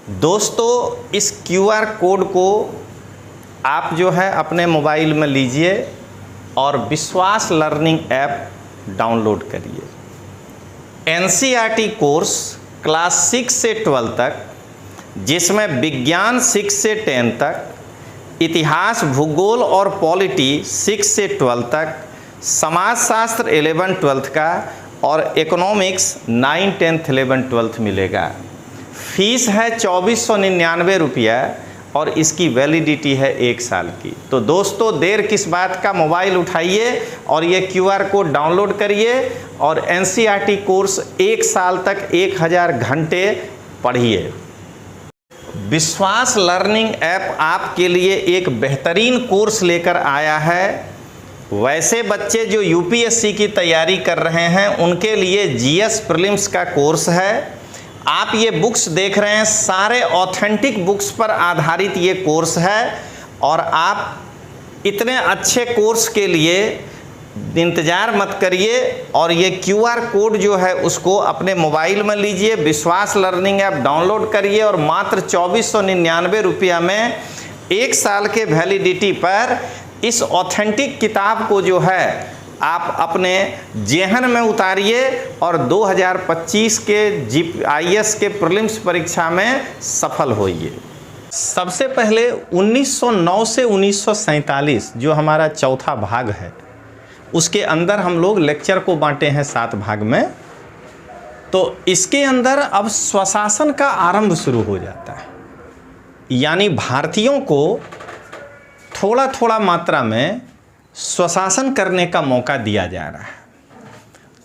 दोस्तों इस QR code को आप जो है अपने मोबाइल में लीजिए और विश्वास लर्निंग ऐप डाउनलोड करिए। एनसीईआरटी कोर्स क्लास 6 से 12 तक, जिसमें विज्ञान 6 से 10 तक, इतिहास, भूगोल और पॉलिटी 6 से 12 तक, समाजशास्त्र 11-12 का और इकोनॉमिक्स 9, 10, 11, 12 मिलेगा। फीस है 2499 रुपया और इसकी वैलिडिटी है 1 साल की। तो दोस्तों देर किस बात का, मोबाइल उठाइए और ये क्यूआर कोड डाउनलोड करिए और एनसीईआरटी कोर्स 1 साल तक 1000 घंटे पढ़िए। विश्वास लर्निंग ऐप आपके लिए एक बेहतरीन कोर्स लेकर आया है। वैसे बच्चे जो यूपीएससी की तैयारी कर रहे हैं उनके लिए जीएस प्रीलिम्स का कोर्स है। आप ये बुक्स देख रहे हैं, सारे ऑथेंटिक बुक्स पर आधारित ये कोर्स है और आप इतने अच्छे कोर्स के लिए इंतज़ार मत करिए और ये क्यूआर कोड जो है उसको अपने मोबाइल में लीजिए, विश्वास लर्निंग ऐप डाउनलोड करिए और मात्र 2499 रुपया में 1 साल के वैलिडिटी पर इस ऑथेंटिक किताब को जो है आप अपने जेहन में उतारिए और 2025 के जीआईएस के प्रीलिम्स परीक्षा में सफल होइए। सबसे पहले 1909 से 1947 जो हमारा चौथा भाग है, उसके अंदर हम लोग लेक्चर को बांटे हैं 7 भाग में। तो इसके अंदर अब स्वशासन का आरंभ शुरू हो जाता है, यानी भारतीयों को थोड़ा थोड़ा मात्रा में स्वशासन करने का मौका दिया जा रहा है।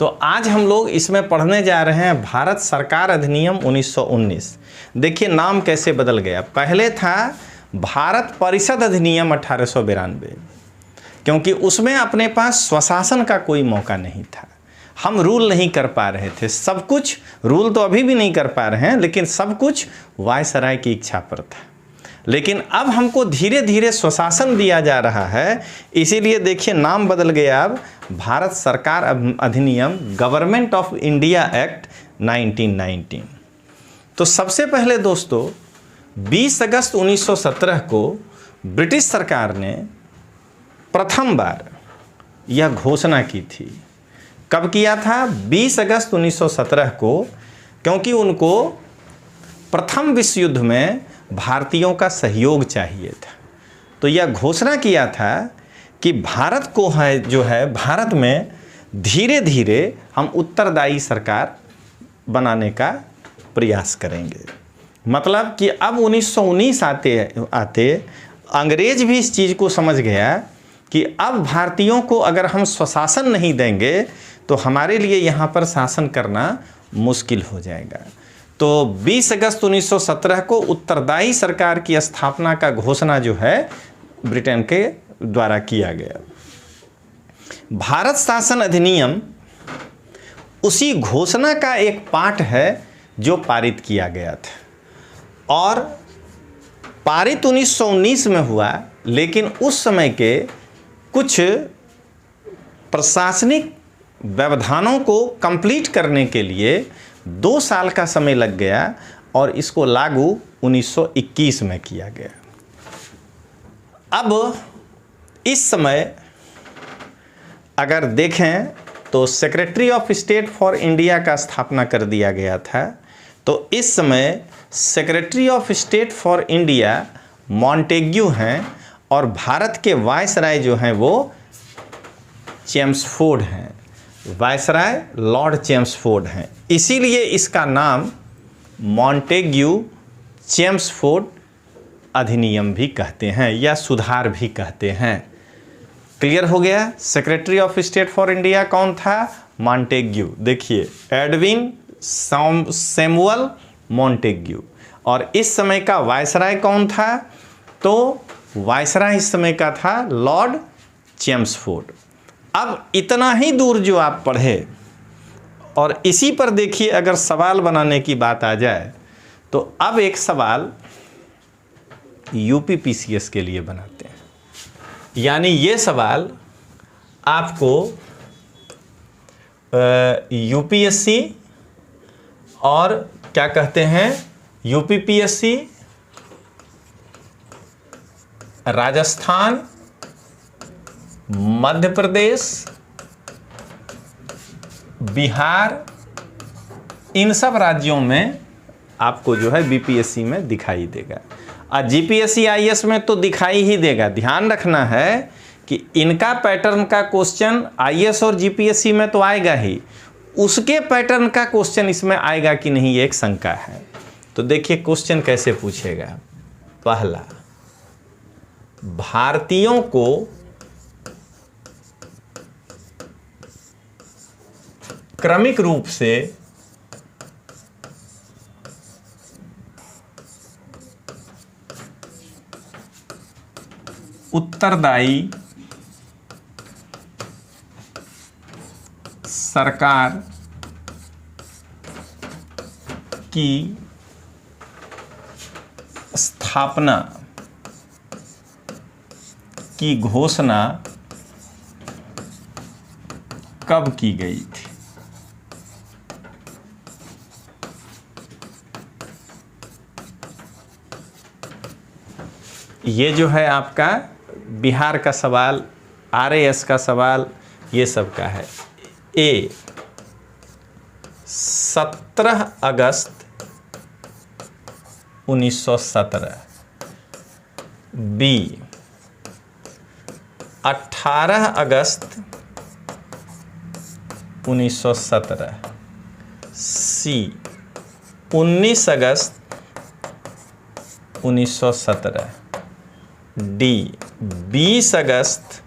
तो आज हम लोग इसमें पढ़ने जा रहे हैं भारत सरकार अधिनियम 1919। देखिए नाम कैसे बदल गया। पहले था भारत परिषद अधिनियम 1892, क्योंकि उसमें अपने पास स्वशासन का कोई मौका नहीं था। हम रूल नहीं कर पा रहे थे, सब कुछ रूल तो अभी भी नहीं कर पा रहे हैं, लेकिन सब कुछ वायसराय की इच्छा पर था। लेकिन अब हमको धीरे धीरे स्वशासन दिया जा रहा है, इसीलिए देखिए नाम बदल गया अब भारत सरकार अधिनियम, गवर्नमेंट ऑफ इंडिया एक्ट 1919। तो सबसे पहले दोस्तों 20 अगस्त 1917 को ब्रिटिश सरकार ने प्रथम बार यह घोषणा की थी। कब किया था? 20 अगस्त 1917 को, क्योंकि उनको प्रथम विश्व युद्ध में भारतीयों का सहयोग चाहिए था। तो यह घोषणा किया था कि भारत को है जो है, भारत में धीरे धीरे हम उत्तरदायी सरकार बनाने का प्रयास करेंगे। मतलब कि अब 1919 आते अंग्रेज भी इस चीज़ को समझ गया कि अब भारतीयों को अगर हम स्वशासन नहीं देंगे तो हमारे लिए यहाँ पर शासन करना मुश्किल हो जाएगा। तो 20 अगस्त 1917 को उत्तरदायी सरकार की स्थापना का घोषणा जो है ब्रिटेन के द्वारा किया गया। भारत शासन अधिनियम उसी घोषणा का एक पार्ट है जो पारित किया गया था और पारित 1919 में हुआ। लेकिन उस समय के कुछ प्रशासनिक व्यवधानों को कंप्लीट करने के लिए 2 साल का समय लग गया और इसको लागू 1921 में किया गया। अब इस समय अगर देखें तो secretary of state for India का स्थापना कर दिया गया था। तो इस समय secretary of state for India Montagu हैं और भारत के वायसराय जो हैं वो चेम्सफोर्ड हैं। वायसराय लॉर्ड चेम्सफोर्ड हैं, इसीलिए इसका नाम मॉन्टेग्यू चेम्सफोर्ड अधिनियम भी कहते हैं या सुधार भी कहते हैं। क्लियर हो गया? Secretary of state for India कौन था? मॉन्टेग्यू। देखिए एडविन सैमुअल मॉन्टेग्यू। और इस समय का वायसराय कौन था? तो वायसराय इस समय का था लॉर्ड चेम्सफोर्ड। अब इतना ही दूर जो आप पढ़े और इसी पर देखिए अगर सवाल बनाने की बात आ जाए तो अब एक सवाल यूपीपीसीएस के लिए बनाते हैं। यानी ये सवाल आपको यूपीएससी और क्या कहते हैं यूपीपीएससी, राजस्थान, मध्य प्रदेश, बिहार, इन सब राज्यों में आपको जो है बीपीएससी में दिखाई देगा। और जीपीएससी आईएएस में तो दिखाई ही देगा। ध्यान रखना है कि इनका पैटर्न का क्वेश्चन आईएएस और जीपीएससी में तो आएगा ही, उसके पैटर्न का क्वेश्चन इसमें आएगा कि नहीं, ये एक शंका है। तो देखिए क्वेश्चन कैसे पूछेगा। पहला, भारतीयों को क्रमिक रूप से उत्तरदायी सरकार की स्थापना की घोषणा कब की गई थी? ये जो है आपका बिहार का सवाल, आरएएस का सवाल, ये सब का है। ए 17 अगस्त 1917, बी 18 अगस्त 1917, सी 19 अगस्त 1917, डी 20 अगस्त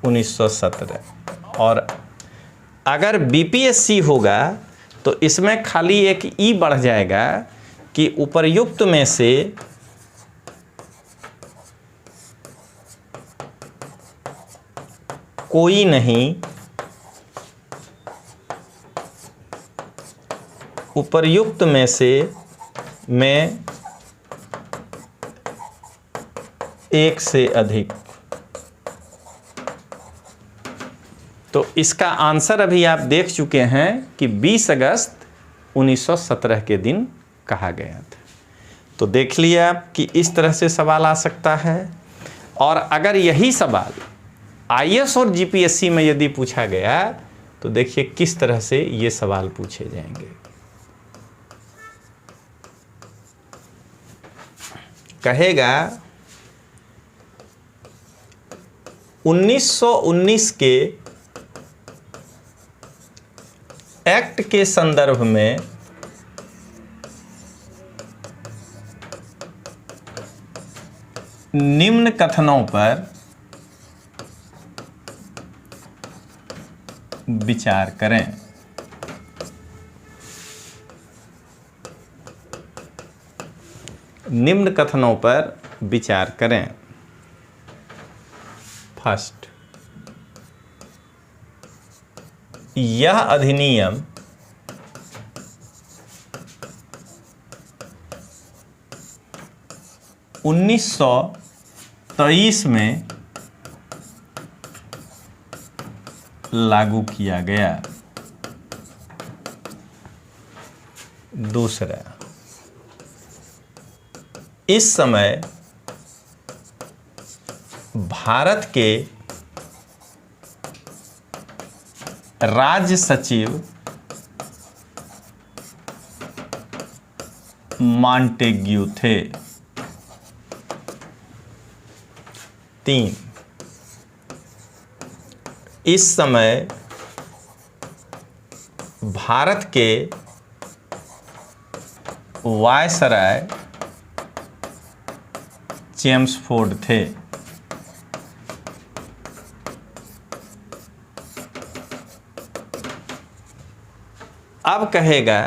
1917। और अगर बीपीएससी होगा तो इसमें खाली एक ई बढ़ जाएगा कि उपर्युक्त में से कोई नहीं, उपर्युक्त में से में एक से अधिक। तो इसका आंसर अभी आप देख चुके हैं कि 20 अगस्त 1917 के दिन कहा गया था। तो देख लिया आप कि इस तरह से सवाल आ सकता है। और अगर यही सवाल आईएएस और जीपीएससी में यदि पूछा गया तो देखिए किस तरह से ये सवाल पूछे जाएंगे। कहेगा 1919 के एक्ट के संदर्भ में निम्न कथनों पर विचार करें। निम्न कथनों पर विचार करें। फर्स्ट, यह अधिनियम उन्नीस 1923 में लागू किया गया। दूसरा, इस समय भारत के राज्य सचिव मॉन्टेग्यू थे। 3, इस समय भारत के वायसराय चेम्सफोर्ड थे। अब कहेगा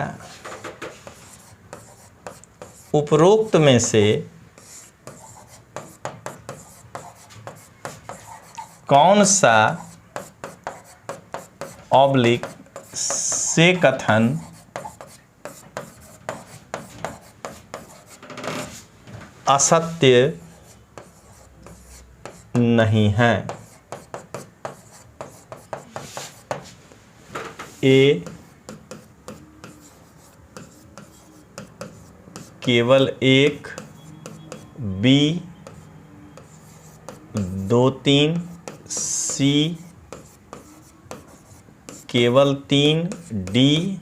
उपरोक्त में से कौन सा ऑब्लिक से कथन असत्य नहीं है। ए केवल 1, बी 2 3, सी केवल 3, डी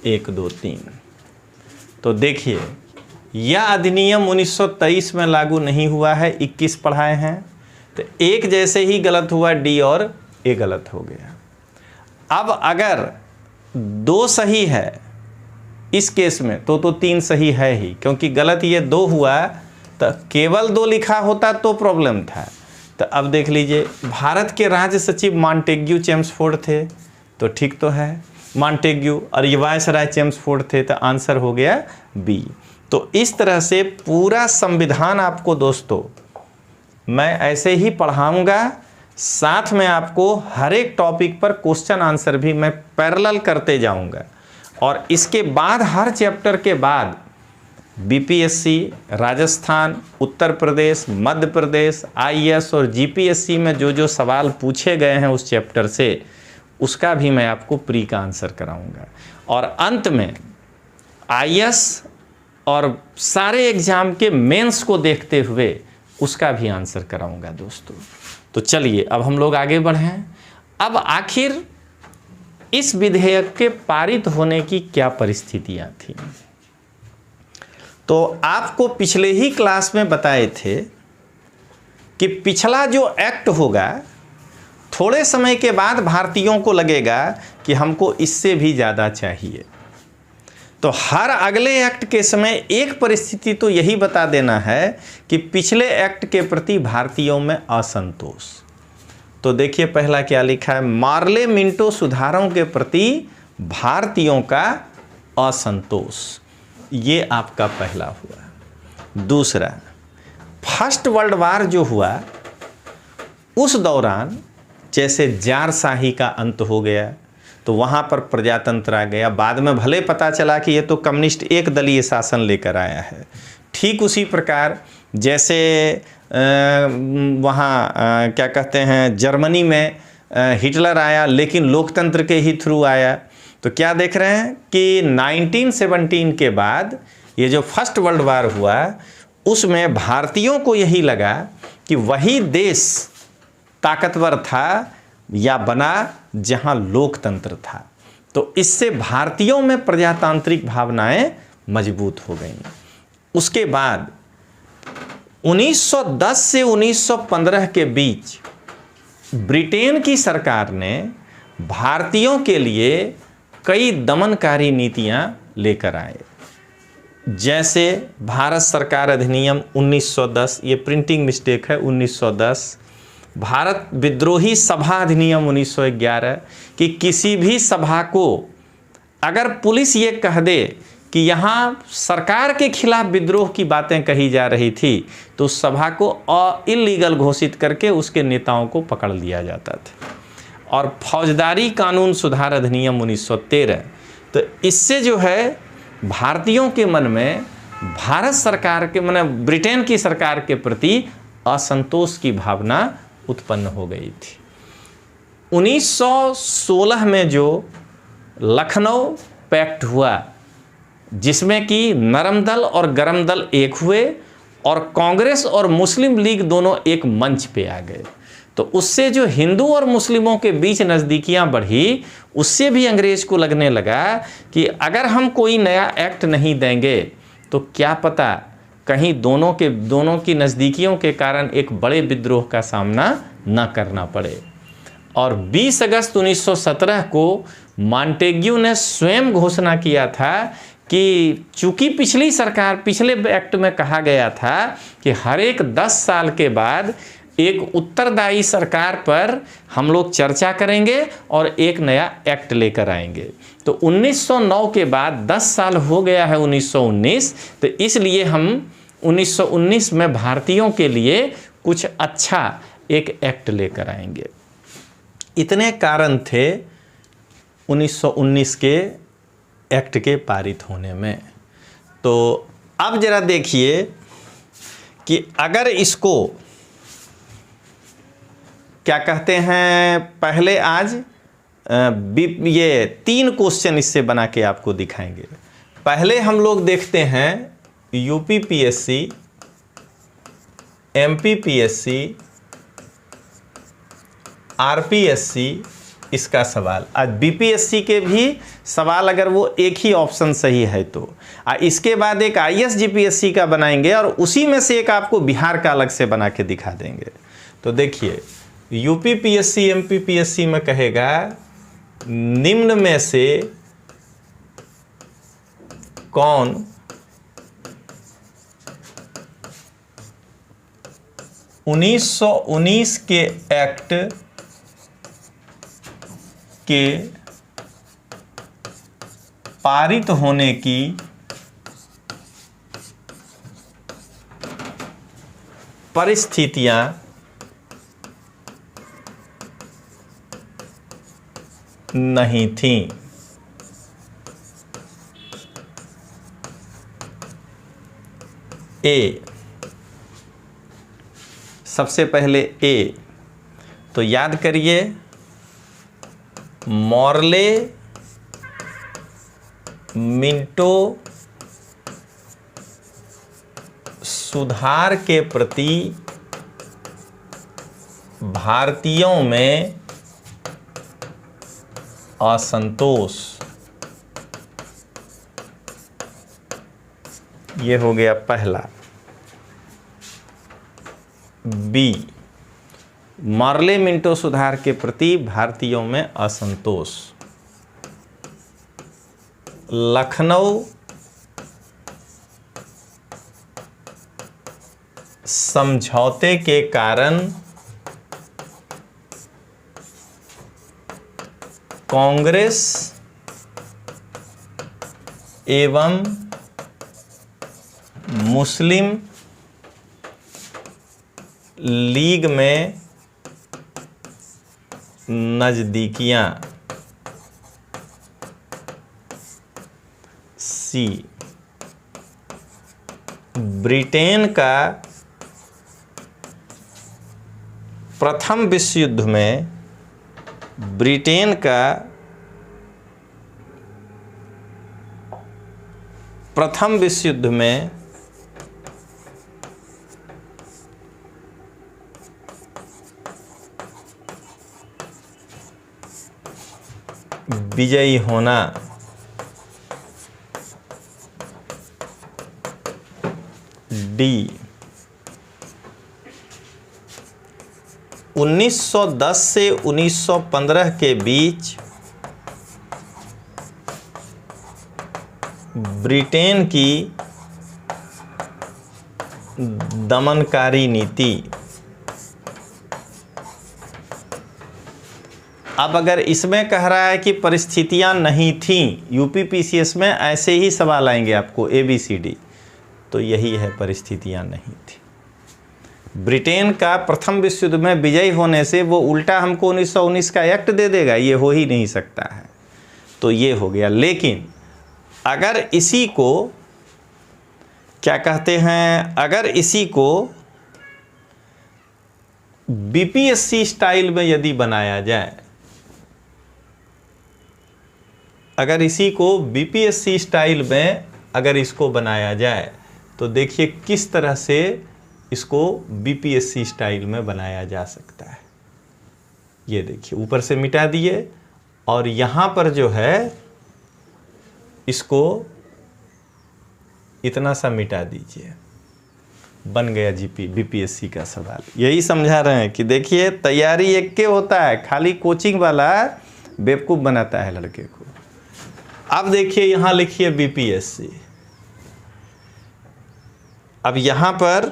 1 2 3। तो देखिए यह अधिनियम 1923 में लागू नहीं हुआ है, 21 पढ़ाए हैं, तो एक जैसे ही गलत हुआ, डी और ए गलत हो गया। अब अगर 2 सही है इस केस में तो 3 सही है ही, क्योंकि गलत ये 2 हुआ, तो केवल 2 लिखा होता तो प्रॉब्लम था। तो अब देख लीजिए, भारत के राज्य सचिव मॉन्टेग्यू चेम्सफोर्ड थे, तो ठीक तो है मॉन्टेग्यू, और ये वायसराय चेम्सफोर्ड थे, तो आंसर हो गया बी। तो इस तरह से पूरा संविधान आपको दोस्तों मैं ऐसे ही पढ़ाऊंगा, साथ में आपको हर एक टॉपिक पर क्वेश्चन आंसर भी मैं पैरेलल करते जाऊंगा। और इसके बाद हर चैप्टर के बाद बीपीएससी, राजस्थान, उत्तर प्रदेश, मध्य प्रदेश, आईएएस और जीपीएससी में जो जो सवाल पूछे गए हैं उस चैप्टर से, उसका भी मैं आपको प्री का आंसर कराऊंगा। और अंत में आईएएस और सारे एग्जाम के मेंस को देखते हुए उसका भी आंसर कराऊंगा दोस्तों। तो चलिए अब हम लोग आगे बढ़ें। अब आखिर इस विधेयक के पारित होने की क्या परिस्थितियां थी? तो आपको पिछले ही क्लास में बताए थे कि पिछला जो एक्ट होगा, थोड़े समय के बाद भारतीयों को लगेगा कि हमको इससे भी ज़्यादा चाहिए। तो हर अगले एक्ट के समय एक परिस्थिति तो यही बता देना है कि पिछले एक्ट के प्रति भारतीयों में असंतोष। तो देखिए पहला क्या लिखा है, मार्ले मिंटो सुधारों के प्रति भारतीयों का असंतोष, ये आपका पहला हुआ। दूसरा, फर्स्ट वर्ल्ड वार जो हुआ उस दौरान जैसे जारशाही का अंत हो गया, तो वहाँ पर प्रजातंत्र आ गया। बाद में भले पता चला कि ये तो कम्युनिस्ट एक दलीय शासन लेकर आया है। ठीक उसी प्रकार जैसे वहाँ क्या कहते हैं, जर्मनी में हिटलर आया, लेकिन लोकतंत्र के ही थ्रू आया। तो क्या देख रहे हैं कि 1917 के बाद ये जो फर्स्ट वर्ल्ड वार हुआ, उसमें भारतीयों को यही लगा कि वही देश ताकतवर था या बना जहां लोकतंत्र था। तो इससे भारतीयों में प्रजातांत्रिक भावनाएं मजबूत हो गईं। उसके बाद 1910 से 1915 के बीच ब्रिटेन की सरकार ने भारतीयों के लिए कई दमनकारी नीतियां लेकर आए। जैसे भारत सरकार अधिनियम 1910, ये प्रिंटिंग मिस्टेक है, 1910। भारत विद्रोही सभा अधिनियम 1911 कि किसी भी सभा को अगर पुलिस ये कह दे कि यहाँ सरकार के खिलाफ विद्रोह की बातें कही जा रही थी, तो उस सभा को इल्लीगल घोषित करके उसके नेताओं को पकड़ लिया जाता था। और फौजदारी कानून सुधार अधिनियम 1913, तो इससे जो है भारतीयों के मन में भारत सरकार के माने ब्रिटेन की सरकार के प्रति असंतोष की भावना उत्पन्न हो गई थी। 1916 में जो लखनऊ पैक्ट हुआ, जिसमें कि नरम दल और गरम दल एक हुए और कांग्रेस और मुस्लिम लीग दोनों एक मंच पे आ गए, तो उससे जो हिंदू और मुस्लिमों के बीच नज़दीकियां बढ़ी, उससे भी अंग्रेज को लगने लगा कि अगर हम कोई नया एक्ट नहीं देंगे तो क्या पता कहीं दोनों की नज़दीकियों के कारण एक बड़े विद्रोह का सामना न करना पड़े। और 20 अगस्त 1917 को मॉन्टेग्यू ने स्वयं घोषणा किया था कि चूंकि पिछले एक्ट में कहा गया था कि हर एक 10 साल के बाद एक उत्तरदायी सरकार पर हम लोग चर्चा करेंगे और एक नया एक्ट लेकर आएंगे। तो 1909 के बाद 10 साल हो गया है 1919, तो इसलिए हम 1919 में भारतीयों के लिए कुछ अच्छा एक एक्ट लेकर आएंगे। इतने कारण थे 1919 के एक्ट के पारित होने में। तो अब जरा देखिए कि अगर इसको क्या कहते हैं, पहले आज ये 3 क्वेश्चन इससे बना के आपको दिखाएंगे। पहले हम लोग देखते हैं यूपीपीएससी, एमपीपीएससी, आरपीएससी इसका सवाल। आज बीपीएससी के भी सवाल अगर वो एक ही ऑप्शन सही है तो इसके बाद एक आईएसजीपीएससी का बनाएंगे और उसी में से एक आपको बिहार का अलग से बना के दिखा देंगे। तो देखिए यूपीपीएससी एमपीपीएससी में कहेगा निम्न में से कौन 1919 के एक्ट के पारित होने की परिस्थितियां नहीं थीं। ए, सबसे पहले ए, तो याद करिए मॉर्ले मिंटो सुधार के प्रति भारतीयों में असंतोष, ये हो गया पहला। बी, मॉर्ले मिंटो सुधार के प्रति भारतीयों में असंतोष, लखनऊ समझौते के कारण कांग्रेस एवं मुस्लिम लीग में नजदीकियां। सी, ब्रिटेन का प्रथम विश्व युद्ध में ब्रिटेन का प्रथम विश्व युद्ध में विजयी होना। डी, 1910 से 1915 के बीच ब्रिटेन की दमनकारी नीति। अब अगर इसमें कह रहा है कि परिस्थितियां नहीं थीं, यूपीपीसीएस में ऐसे ही सवाल आएंगे आपको ABCD, तो यही है परिस्थितियां नहीं थी। ब्रिटेन का प्रथम विश्व युद्ध में विजयी होने से वो उल्टा हमको 1919 का एक्ट दे देगा, ये हो ही नहीं सकता है। तो ये हो गया। लेकिन अगर इसी को क्या कहते हैं, अगर इसी को बीपीएससी स्टाइल में यदि बनाया जाए, अगर इसी को बीपीएससी स्टाइल में अगर इसको बनाया जाए तो देखिए किस तरह से इसको बीपीएससी स्टाइल में बनाया जा सकता है। ये देखिए ऊपर से मिटा दिए और यहाँ पर जो है इसको इतना सा मिटा दीजिए, बन गया बीपीएससी का सवाल। यही समझा रहे हैं कि देखिए तैयारी एक के होता है, खाली कोचिंग वाला बेवकूफ़ बनाता है लड़के को। अब देखिए यहाँ लिखिए बीपीएससी। अब यहाँ पर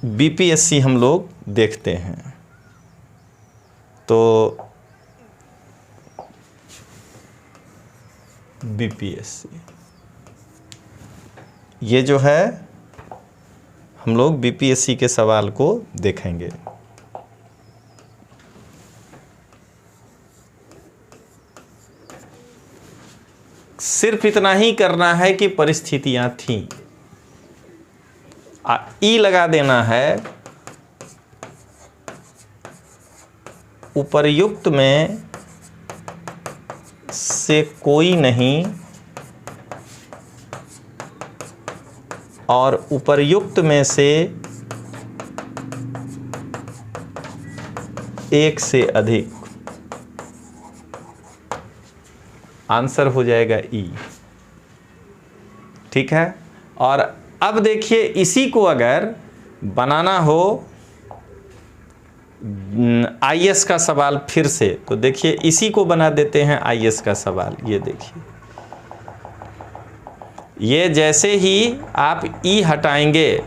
बीपीएससी हम लोग देखते हैं तो बीपीएससी ये जो है हम लोग बीपीएससी के सवाल को देखेंगे। सिर्फ इतना ही करना है कि परिस्थितियां थीं, ई लगा देना है। उपर्युक्त में से कोई नहीं और उपर्युक्त में से एक से अधिक, आंसर हो जाएगा ई। ठीक है। और अब देखिए इसी को अगर बनाना हो आईएएस का सवाल फिर से, तो देखिए इसी को बना देते हैं आईएएस का सवाल। ये देखिए, ये जैसे ही आप ई हटाएंगे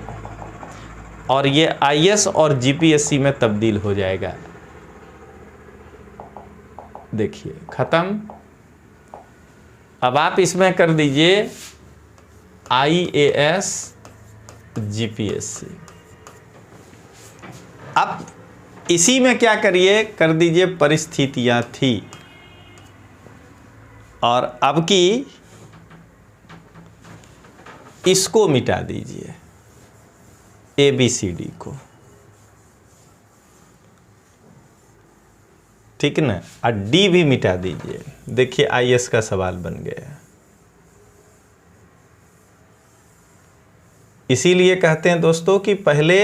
और ये आईएएस और जीपीएससी में तब्दील हो जाएगा। देखिए खत्म। अब आप इसमें कर दीजिए आईएएस जीपीएससी। अब इसी में क्या करिए, कर दीजिए परिस्थितियां थी, और अब की इसको मिटा दीजिए, ABCD को। ठीक है ना। और डी भी मिटा दीजिए। देखिए आईएएस का सवाल बन गया। इसीलिए कहते हैं दोस्तों कि पहले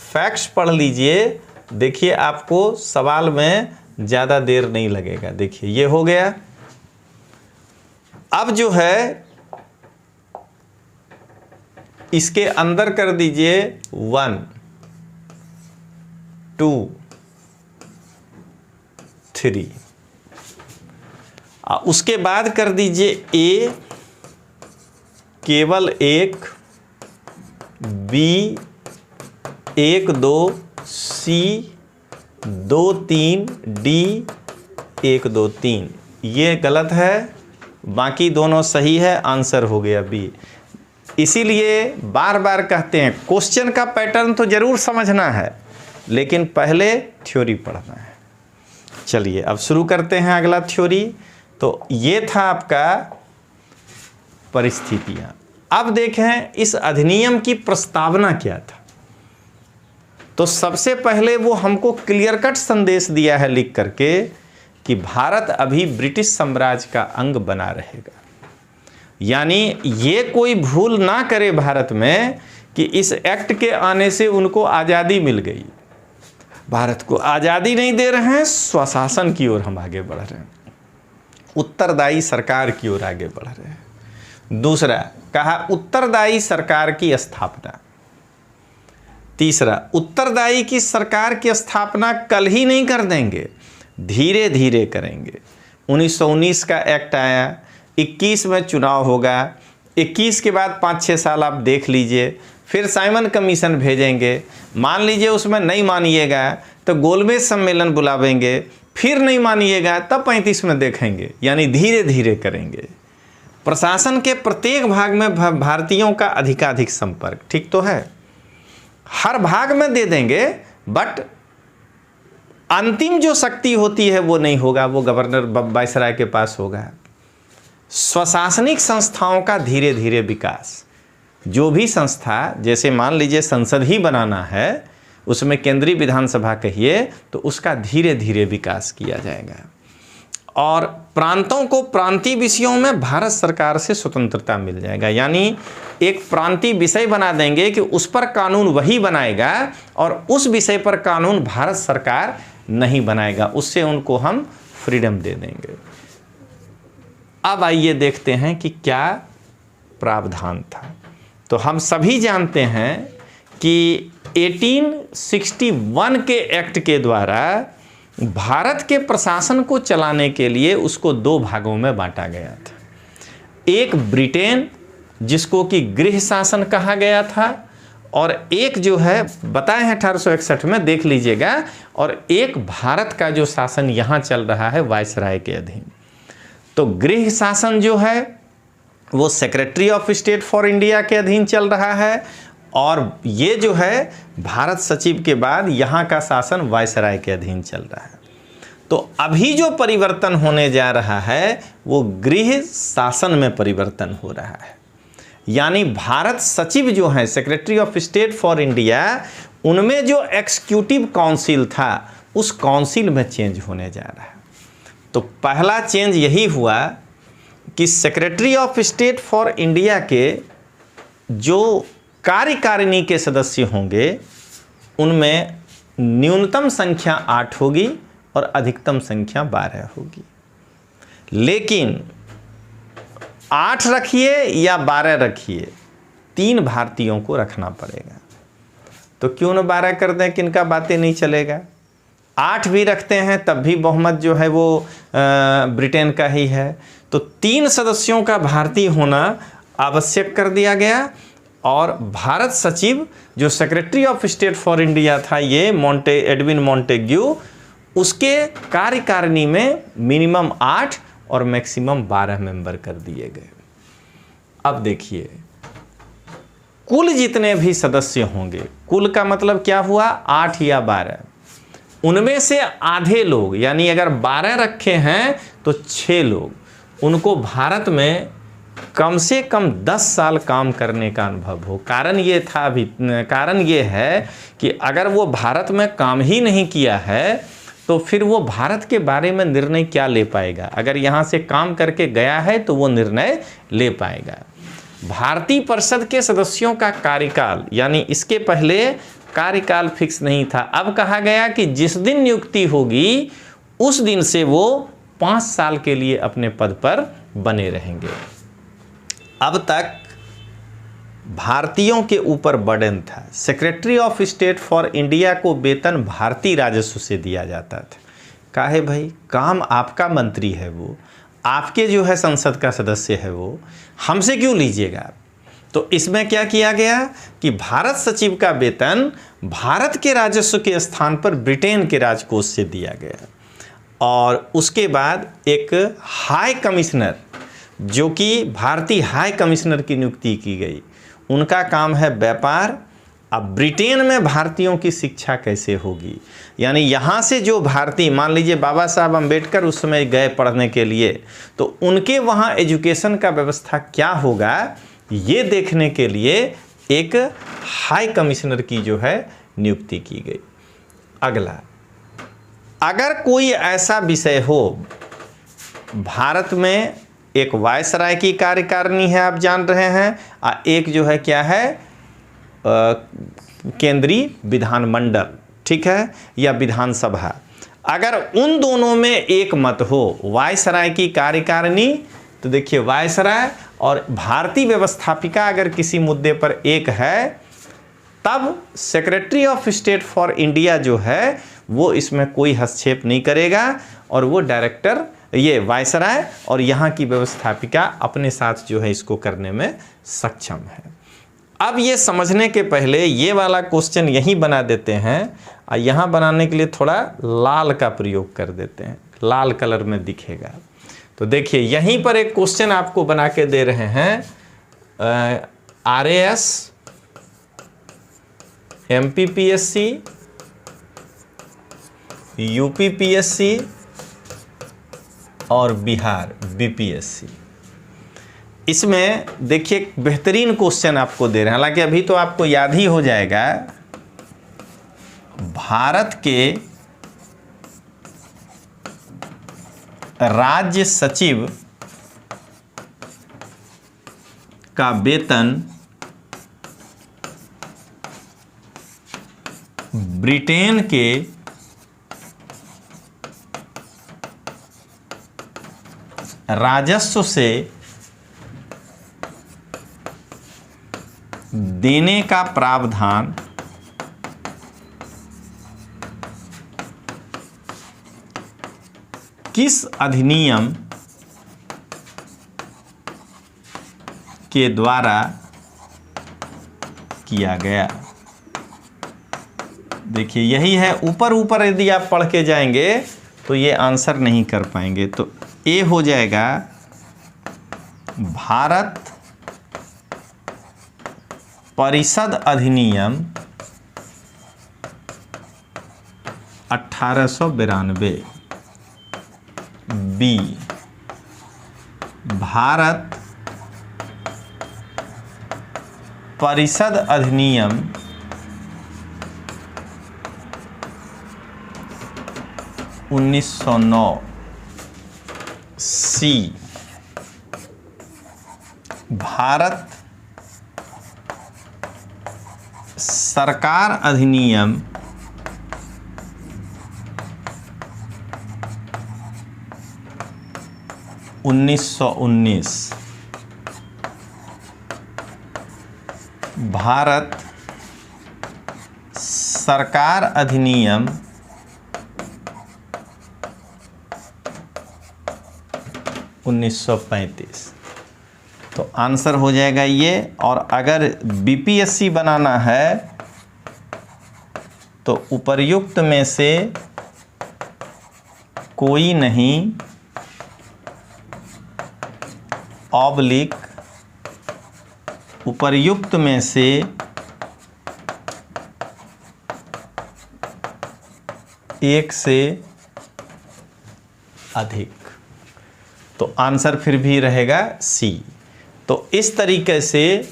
फैक्ट्स पढ़ लीजिए, देखिए आपको सवाल में ज़्यादा देर नहीं लगेगा। देखिए ये हो गया। अब जो है इसके अंदर कर दीजिए 1 2 3, उसके बाद कर दीजिए ए केवल 1, बी 1 2, सी 2 3, डी 1 2 3। ये गलत है, बाकी दोनों सही है, आंसर हो गया बी। इसीलिए बार बार कहते हैं क्वेश्चन का पैटर्न तो जरूर समझना है, लेकिन पहले थ्योरी पढ़ना है। चलिए अब शुरू करते हैं अगला थ्योरी। तो ये था आपका परिस्थितियां। अब देखें इस अधिनियम की प्रस्तावना क्या था। तो सबसे पहले वो हमको क्लियर कट संदेश दिया है लिख करके कि भारत अभी ब्रिटिश साम्राज्य का अंग बना रहेगा। यानी ये कोई भूल ना करे भारत में कि इस एक्ट के आने से उनको आज़ादी मिल गई। भारत को आज़ादी नहीं दे रहे हैं, स्वशासन की ओर हम आगे बढ़ रहे हैं, उत्तरदायी सरकार की ओर आगे बढ़ रहे हैं। दूसरा कहा उत्तरदायी सरकार की स्थापना। तीसरा उत्तरदायी की सरकार की स्थापना कल ही नहीं कर देंगे, धीरे धीरे करेंगे। 1919 का एक्ट आया, 21 में चुनाव होगा, 21 के बाद 5-6 साल आप देख लीजिए, फिर साइमन कमीशन भेजेंगे। मान लीजिए उसमें नहीं मानिएगा तो गोलमेज सम्मेलन बुलावेंगे, फिर नहीं मानिएगा तब 35 में देखेंगे। यानी धीरे धीरे करेंगे। प्रशासन के प्रत्येक भाग में भारतीयों का अधिकाधिक संपर्क, ठीक तो है, हर भाग में दे देंगे, बट अंतिम जो शक्ति होती है वो नहीं होगा, वो गवर्नर वायसराय के पास होगा। स्वशासनिक संस्थाओं का धीरे धीरे विकास। जो भी संस्था, जैसे मान लीजिए संसद ही बनाना है, उसमें केंद्रीय विधानसभा कहिए, तो उसका धीरे धीरे विकास किया जाएगा। और प्रांतों को प्रांतीय विषयों में भारत सरकार से स्वतंत्रता मिल जाएगा। यानी एक प्रांतीय विषय बना देंगे कि उस पर कानून वही बनाएगा और उस विषय पर कानून भारत सरकार नहीं बनाएगा, उससे उनको हम फ्रीडम दे देंगे। अब आइए देखते हैं कि क्या प्रावधान था। तो हम सभी जानते हैं कि 1861 के एक्ट के द्वारा भारत के प्रशासन को चलाने के लिए उसको 2 भागों में बांटा गया था। एक ब्रिटेन, जिसको कि गृह शासन कहा गया था, और एक जो है बताए हैं 1861 में, देख लीजिएगा, और एक भारत का जो शासन यहाँ चल रहा है वायसराय के अधीन। तो गृह शासन जो है वो secretary of state for India के अधीन चल रहा है, और ये जो है भारत सचिव के बाद यहाँ का शासन वायसराय के अधीन चल रहा है। तो अभी जो परिवर्तन होने जा रहा है वो गृह शासन में परिवर्तन हो रहा है। यानी भारत सचिव जो है, secretary of state for India, उनमें जो एग्जीक्यूटिव काउंसिल था उस काउंसिल में चेंज होने जा रहा है। तो पहला चेंज यही हुआ कि secretary of state for India के जो कार्यकारिणी के सदस्य होंगे उनमें न्यूनतम संख्या 8 होगी और अधिकतम संख्या 12 होगी। लेकिन 8 रखिए या 12 रखिए, 3 भारतीयों को रखना पड़ेगा। तो क्यों न 12 कर दें, किनका बातें नहीं चलेगा। 8 भी रखते हैं तब भी बहुमत जो है वो ब्रिटेन का ही है। तो 3 सदस्यों का भारतीय होना आवश्यक कर दिया गया और भारत सचिव जो secretary of state for India था ये एडविन मॉन्टेग्यू, उसके कार्यकारिणी में मिनिमम 8 और मैक्सिमम 12 मेंबर कर दिए गए। अब देखिए कुल जितने भी सदस्य होंगे, कुल का मतलब क्या हुआ 8 या 12, उनमें से आधे लोग यानी अगर 12 रखे हैं तो 6 लोग उनको भारत में कम से कम 10 साल काम करने का अनुभव हो। कारण ये है कि अगर वो भारत में काम ही नहीं किया है तो फिर वो भारत के बारे में निर्णय क्या ले पाएगा। अगर यहाँ से काम करके गया है तो वो निर्णय ले पाएगा। भारतीय परिषद के सदस्यों का कार्यकाल यानी इसके पहले कार्यकाल फिक्स नहीं था। अब कहा गया कि जिस दिन नियुक्ति होगी उस दिन से वो 5 साल के लिए अपने पद पर बने रहेंगे। अब तक भारतीयों के ऊपर बर्डन था। Secretary of state for India को वेतन भारतीय राजस्व से दिया जाता था। काहे भाई, काम आपका मंत्री है, वो आपके जो है संसद का सदस्य है, वो हमसे क्यों लीजिएगा। तो इसमें क्या किया गया कि भारत सचिव का वेतन भारत के राजस्व के स्थान पर ब्रिटेन के राजकोष से दिया गया। और उसके बाद एक हाई कमिश्नर जो कि भारतीय हाई कमिश्नर की नियुक्ति की गई, उनका काम है व्यापार। अब ब्रिटेन में भारतीयों की शिक्षा कैसे होगी, यानी यहाँ से जो भारतीय, मान लीजिए बाबा साहब अम्बेडकर उस समय गए पढ़ने के लिए, तो उनके वहाँ एजुकेशन का व्यवस्था क्या होगा, ये देखने के लिए एक हाई कमिश्नर की जो है नियुक्ति की गई। अगला, अगर कोई ऐसा विषय हो, भारत में एक वायसराय की कार्यकारिणी है आप जान रहे हैं, एक जो है क्या है केंद्रीय विधानमंडल, ठीक है, या विधानसभा। अगर उन दोनों में एक मत हो, वायसराय की कार्यकारिणी, तो देखिए वायसराय और भारतीय व्यवस्थापिका अगर किसी मुद्दे पर एक है, तब secretary of state for India जो है वो इसमें कोई हस्तक्षेप नहीं करेगा और वो डायरेक्टर, ये वायसराय और यहाँ की व्यवस्थापिका अपने साथ जो है इसको करने में सक्षम है। अब ये समझने के पहले ये वाला क्वेश्चन यहीं बना देते हैं और यहाँ बनाने के लिए थोड़ा लाल का प्रयोग कर देते हैं, लाल कलर में दिखेगा। तो देखिए यहीं पर एक क्वेश्चन आपको बना के दे रहे हैं, RAS, MPPSC, UPPSC और बिहार BPSC। इसमें देखिए बेहतरीन क्वेश्चन आपको दे रहे हैं, हालांकि अभी तो आपको याद ही हो जाएगा। भारत के राज्य सचिव का वेतन ब्रिटेन के राजस्व से देने का प्रावधान किस अधिनियम के द्वारा किया गया। देखिए यही है, ऊपर ऊपर यदि आप पढ़ के जाएंगे तो ये आंसर नहीं कर पाएंगे। तो ए हो जाएगा भारत परिषद अधिनियम 1892। बी भारत परिषद अधिनियम 1909। सी भारत सरकार अधिनियम 1919, भारत सरकार अधिनियम 1935। तो आंसर हो जाएगा ये। और अगर बीपीएससी बनाना है तो उपर्युक्त में से कोई नहीं ऑब्लिक उपर्युक्त में से एक से अधिक। तो आंसर फिर भी रहेगा सी। तो इस तरीके से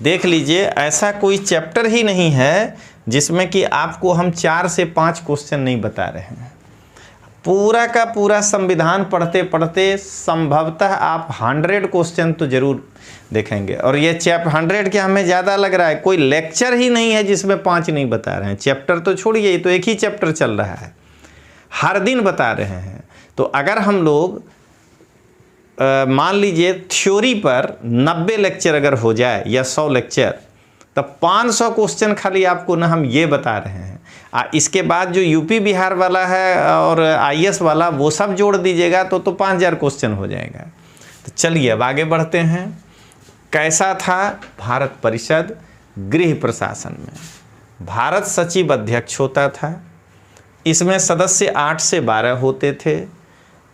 देख लीजिए, ऐसा कोई चैप्टर ही नहीं है जिसमें कि आपको हम 4 से 5 क्वेश्चन नहीं बता रहे हैं। पूरा का पूरा संविधान पढ़ते पढ़ते संभवतः आप 100 क्वेश्चन तो जरूर देखेंगे। और ये 100 क्या हमें ज़्यादा लग रहा है, कोई लेक्चर ही नहीं है जिसमें 5 नहीं बता रहे हैं। चैप्टर तो छोड़िए, ये तो एक ही चैप्टर चल रहा है, हर दिन बता रहे हैं। तो अगर हम लोग मान लीजिए थ्योरी पर 90 लेक्चर अगर हो जाए या 100 लेक्चर, तब 500 क्वेश्चन खाली आपको ना हम ये बता रहे हैं। इसके बाद जो यूपी बिहार वाला है और आईएएस वाला वो सब जोड़ दीजिएगा तो 5000 क्वेश्चन हो जाएगा। तो चलिए अब आगे बढ़ते हैं। कैसा था भारत परिषद गृह प्रशासन में? भारत सचिव अध्यक्ष होता था। इसमें सदस्य 8 से 12 होते थे,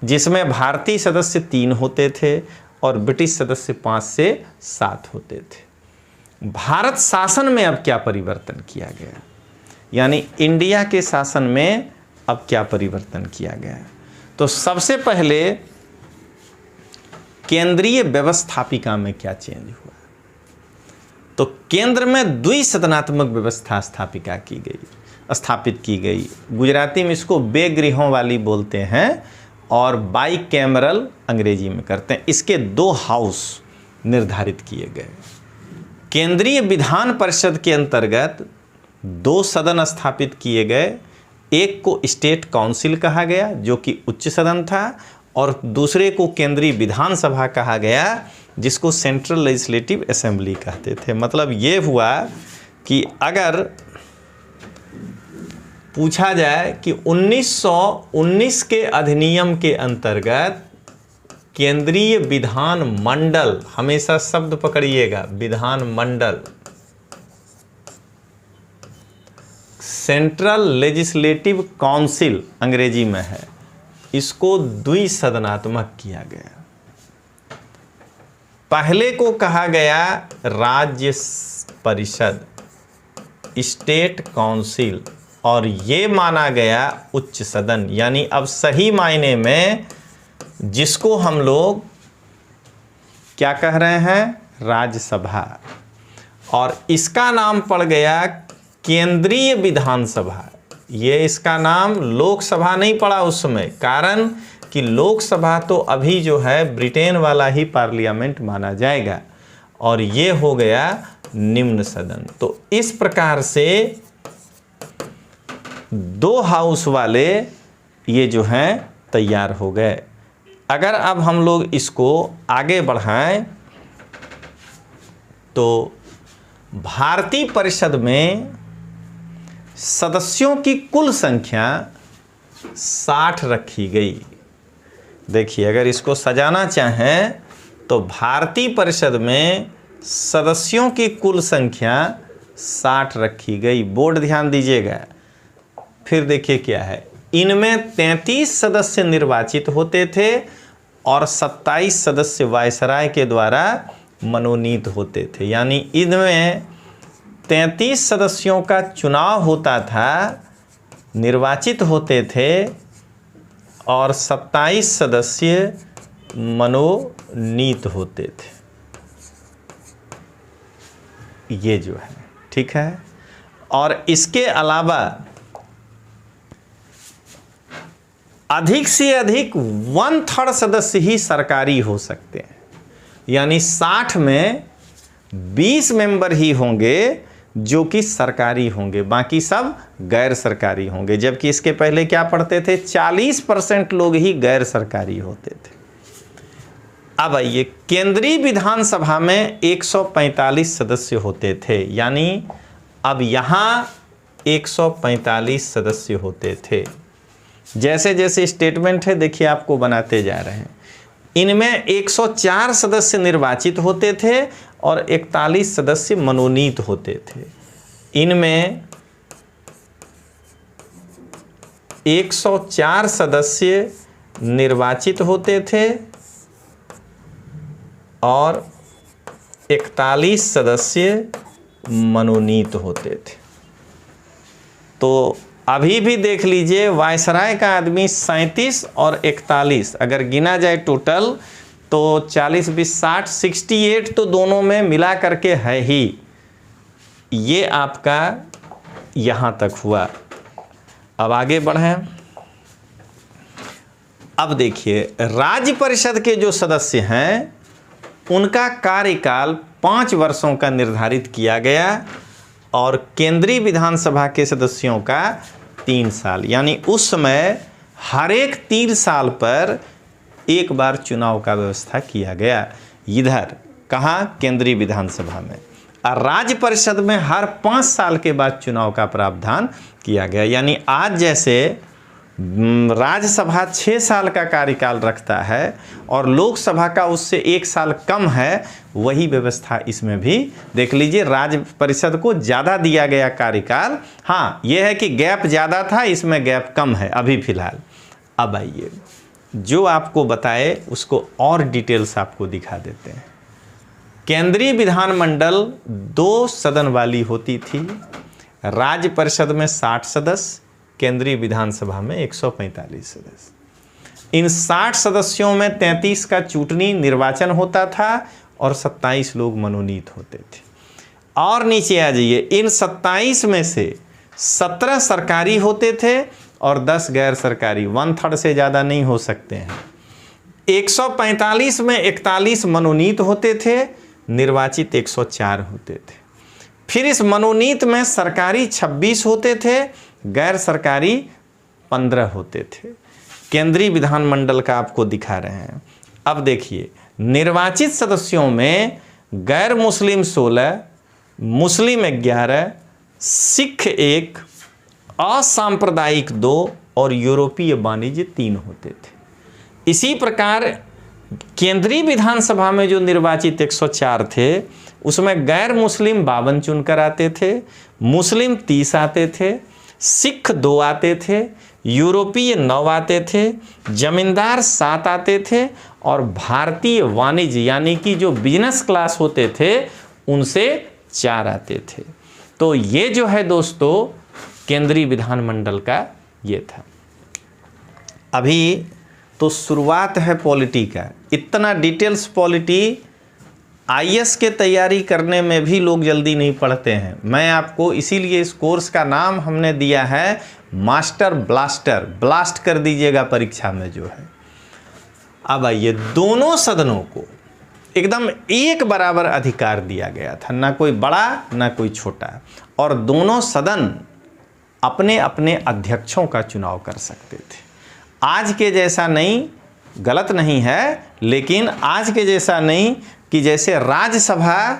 जिसमें भारतीय सदस्य 3 होते थे और ब्रिटिश सदस्य 5 से 7 होते थे। भारत शासन में अब क्या परिवर्तन किया गया, यानी इंडिया के शासन में अब क्या परिवर्तन किया गया? तो सबसे पहले केंद्रीय व्यवस्थापिका में क्या चेंज हुआ? तो केंद्र में द्विसदनात्मक व्यवस्था स्थापित की गई। गुजराती में इसको बेगृहों वाली बोलते हैं और बाई कैमरल अंग्रेजी में करते हैं। इसके 2 हाउस निर्धारित किए गए। केंद्रीय विधान परिषद के अंतर्गत 2 सदन स्थापित किए गए। एक को स्टेट काउंसिल कहा गया जो कि उच्च सदन था, और दूसरे को केंद्रीय विधानसभा कहा गया जिसको सेंट्रल लेजिस्लेटिव असेंबली कहते थे। मतलब ये हुआ कि अगर पूछा जाए कि 1919 के अधिनियम के अंतर्गत केंद्रीय विधान मंडल, हमेशा शब्द पकड़िएगा, विधान मंडल, सेंट्रल लेजिस्लेटिव काउंसिल अंग्रेजी में है, इसको द्विसदनात्मक किया गया। पहले को कहा गया राज्य परिषद, स्टेट काउंसिल, और ये माना गया उच्च सदन। यानी अब सही मायने में जिसको हम लोग क्या कह रहे हैं, राज्यसभा, और इसका नाम पड़ गया केंद्रीय विधानसभा। ये इसका नाम लोकसभा नहीं पड़ा उस समय, कारण कि लोकसभा तो अभी जो है ब्रिटेन वाला ही पार्लियामेंट माना जाएगा, और ये हो गया निम्न सदन। तो इस प्रकार से 2 हाउस वाले ये जो हैं तैयार हो गए। अगर अब हम लोग इसको आगे बढ़ाएं तो भारतीय परिषद में सदस्यों की कुल संख्या 60 रखी गई। देखिए, अगर इसको सजाना चाहें तो भारतीय परिषद में सदस्यों की कुल संख्या 60 रखी गई। बोर्ड ध्यान दीजिएगा। फिर देखिए क्या है, इनमें 33 सदस्य निर्वाचित होते थे और 27 सदस्य वायसराय के द्वारा मनोनीत होते थे। यानी इनमें 33 सदस्यों का चुनाव होता था, निर्वाचित होते थे, और 27 सदस्य मनोनीत होते थे। ये जो है, ठीक है। और इसके अलावा अधिक से अधिक 1/3 सदस्य ही सरकारी हो सकते हैं। यानी 60 में 20 मेंबर ही होंगे जो कि सरकारी होंगे, बाकी सब गैर सरकारी होंगे। जबकि इसके पहले क्या पढ़ते थे, 40% लोग ही गैर सरकारी होते थे। अब आइए, केंद्रीय विधानसभा में 145 सदस्य होते थे, यानी अब यहाँ 145 सदस्य होते थे। जैसे जैसे स्टेटमेंट है देखिए आपको बनाते जा रहे हैं। इनमें 104 सदस्य निर्वाचित होते थे और 41 सदस्य मनोनीत होते थे। इनमें 104 सदस्य निर्वाचित होते थे और 41 सदस्य मनोनीत होते थे। तो अभी भी देख लीजिए, वायसराय का आदमी 37 और 41 अगर गिना जाए टोटल तो 40 20 60 68 तो दोनों में मिला करके है ही। ये आपका यहाँ तक हुआ। अब आगे बढ़ें। अब देखिए, राज्य परिषद के जो सदस्य हैं उनका कार्यकाल 5 वर्षों का निर्धारित किया गया और केंद्रीय विधानसभा के सदस्यों का 3 साल, यानी उस समय हर एक 3 साल पर एक बार चुनाव का व्यवस्था किया गया। इधर कहाँ, केंद्रीय विधानसभा में। और राज्य परिषद में हर 5 साल के बाद चुनाव का प्रावधान किया गया। यानी आज जैसे राज्यसभा 6 साल का कार्यकाल रखता है और लोकसभा का उससे 1 साल कम है, वही व्यवस्था इसमें भी देख लीजिए। राज्य परिषद को ज़्यादा दिया गया कार्यकाल। हाँ, यह है कि गैप ज़्यादा था, इसमें गैप कम है अभी फ़िलहाल। अब आइए, जो आपको बताए उसको और डिटेल्स आपको दिखा देते हैं। केंद्रीय विधानमंडल 2 सदन वाली होती थी। राज्य परिषद में 60 सदस्य, केंद्रीय विधानसभा में 145 सदस्य। इन 60 सदस्यों में 33 का चुनावी निर्वाचन होता था और 27 लोग मनोनीत होते थे। और नीचे आ जाइए, इन 27 में से 17 सरकारी होते थे और 10 गैर सरकारी, 1/3 से ज़्यादा नहीं हो सकते हैं। 145 में 41 मनोनीत होते थे, निर्वाचित 104 होते थे। फिर इस मनोनीत में सरकारी 26 होते थे, गैर सरकारी 15 होते थे। केंद्रीय विधानमंडल का आपको दिखा रहे हैं। अब देखिए, निर्वाचित सदस्यों में गैर मुस्लिम 16, मुस्लिम 11, सिख 1, असांप्रदायिक 2 और यूरोपीय वाणिज्य 3 होते थे। इसी प्रकार केंद्रीय विधानसभा में जो निर्वाचित 104 थे उसमें गैर मुस्लिम 52 चुनकर आते थे, मुस्लिम 30 आते थे, सिख 2 आते थे, यूरोपीय 9 आते थे, जमींदार 7 आते थे और भारतीय वाणिज्य यानी कि जो बिजनेस क्लास होते थे उनसे 4 आते थे। तो ये जो है दोस्तों केंद्रीय विधानमंडल का ये था। अभी तो शुरुआत है पॉलिटी का। इतना डिटेल्स पॉलिटी आईएएस के तैयारी करने में भी लोग जल्दी नहीं पढ़ते हैं। मैं आपको इसीलिए इस कोर्स का नाम हमने दिया है मास्टर ब्लास्टर। ब्लास्ट कर दीजिएगा परीक्षा में जो है। अब आइए, दोनों सदनों को एकदम एक बराबर अधिकार दिया गया था, ना कोई बड़ा ना कोई छोटा, और दोनों सदन अपने अपने अध्यक्षों का चुनाव कर सकते थे। आज के जैसा नहीं, गलत नहीं है, लेकिन आज के जैसा नहीं कि जैसे राज्यसभा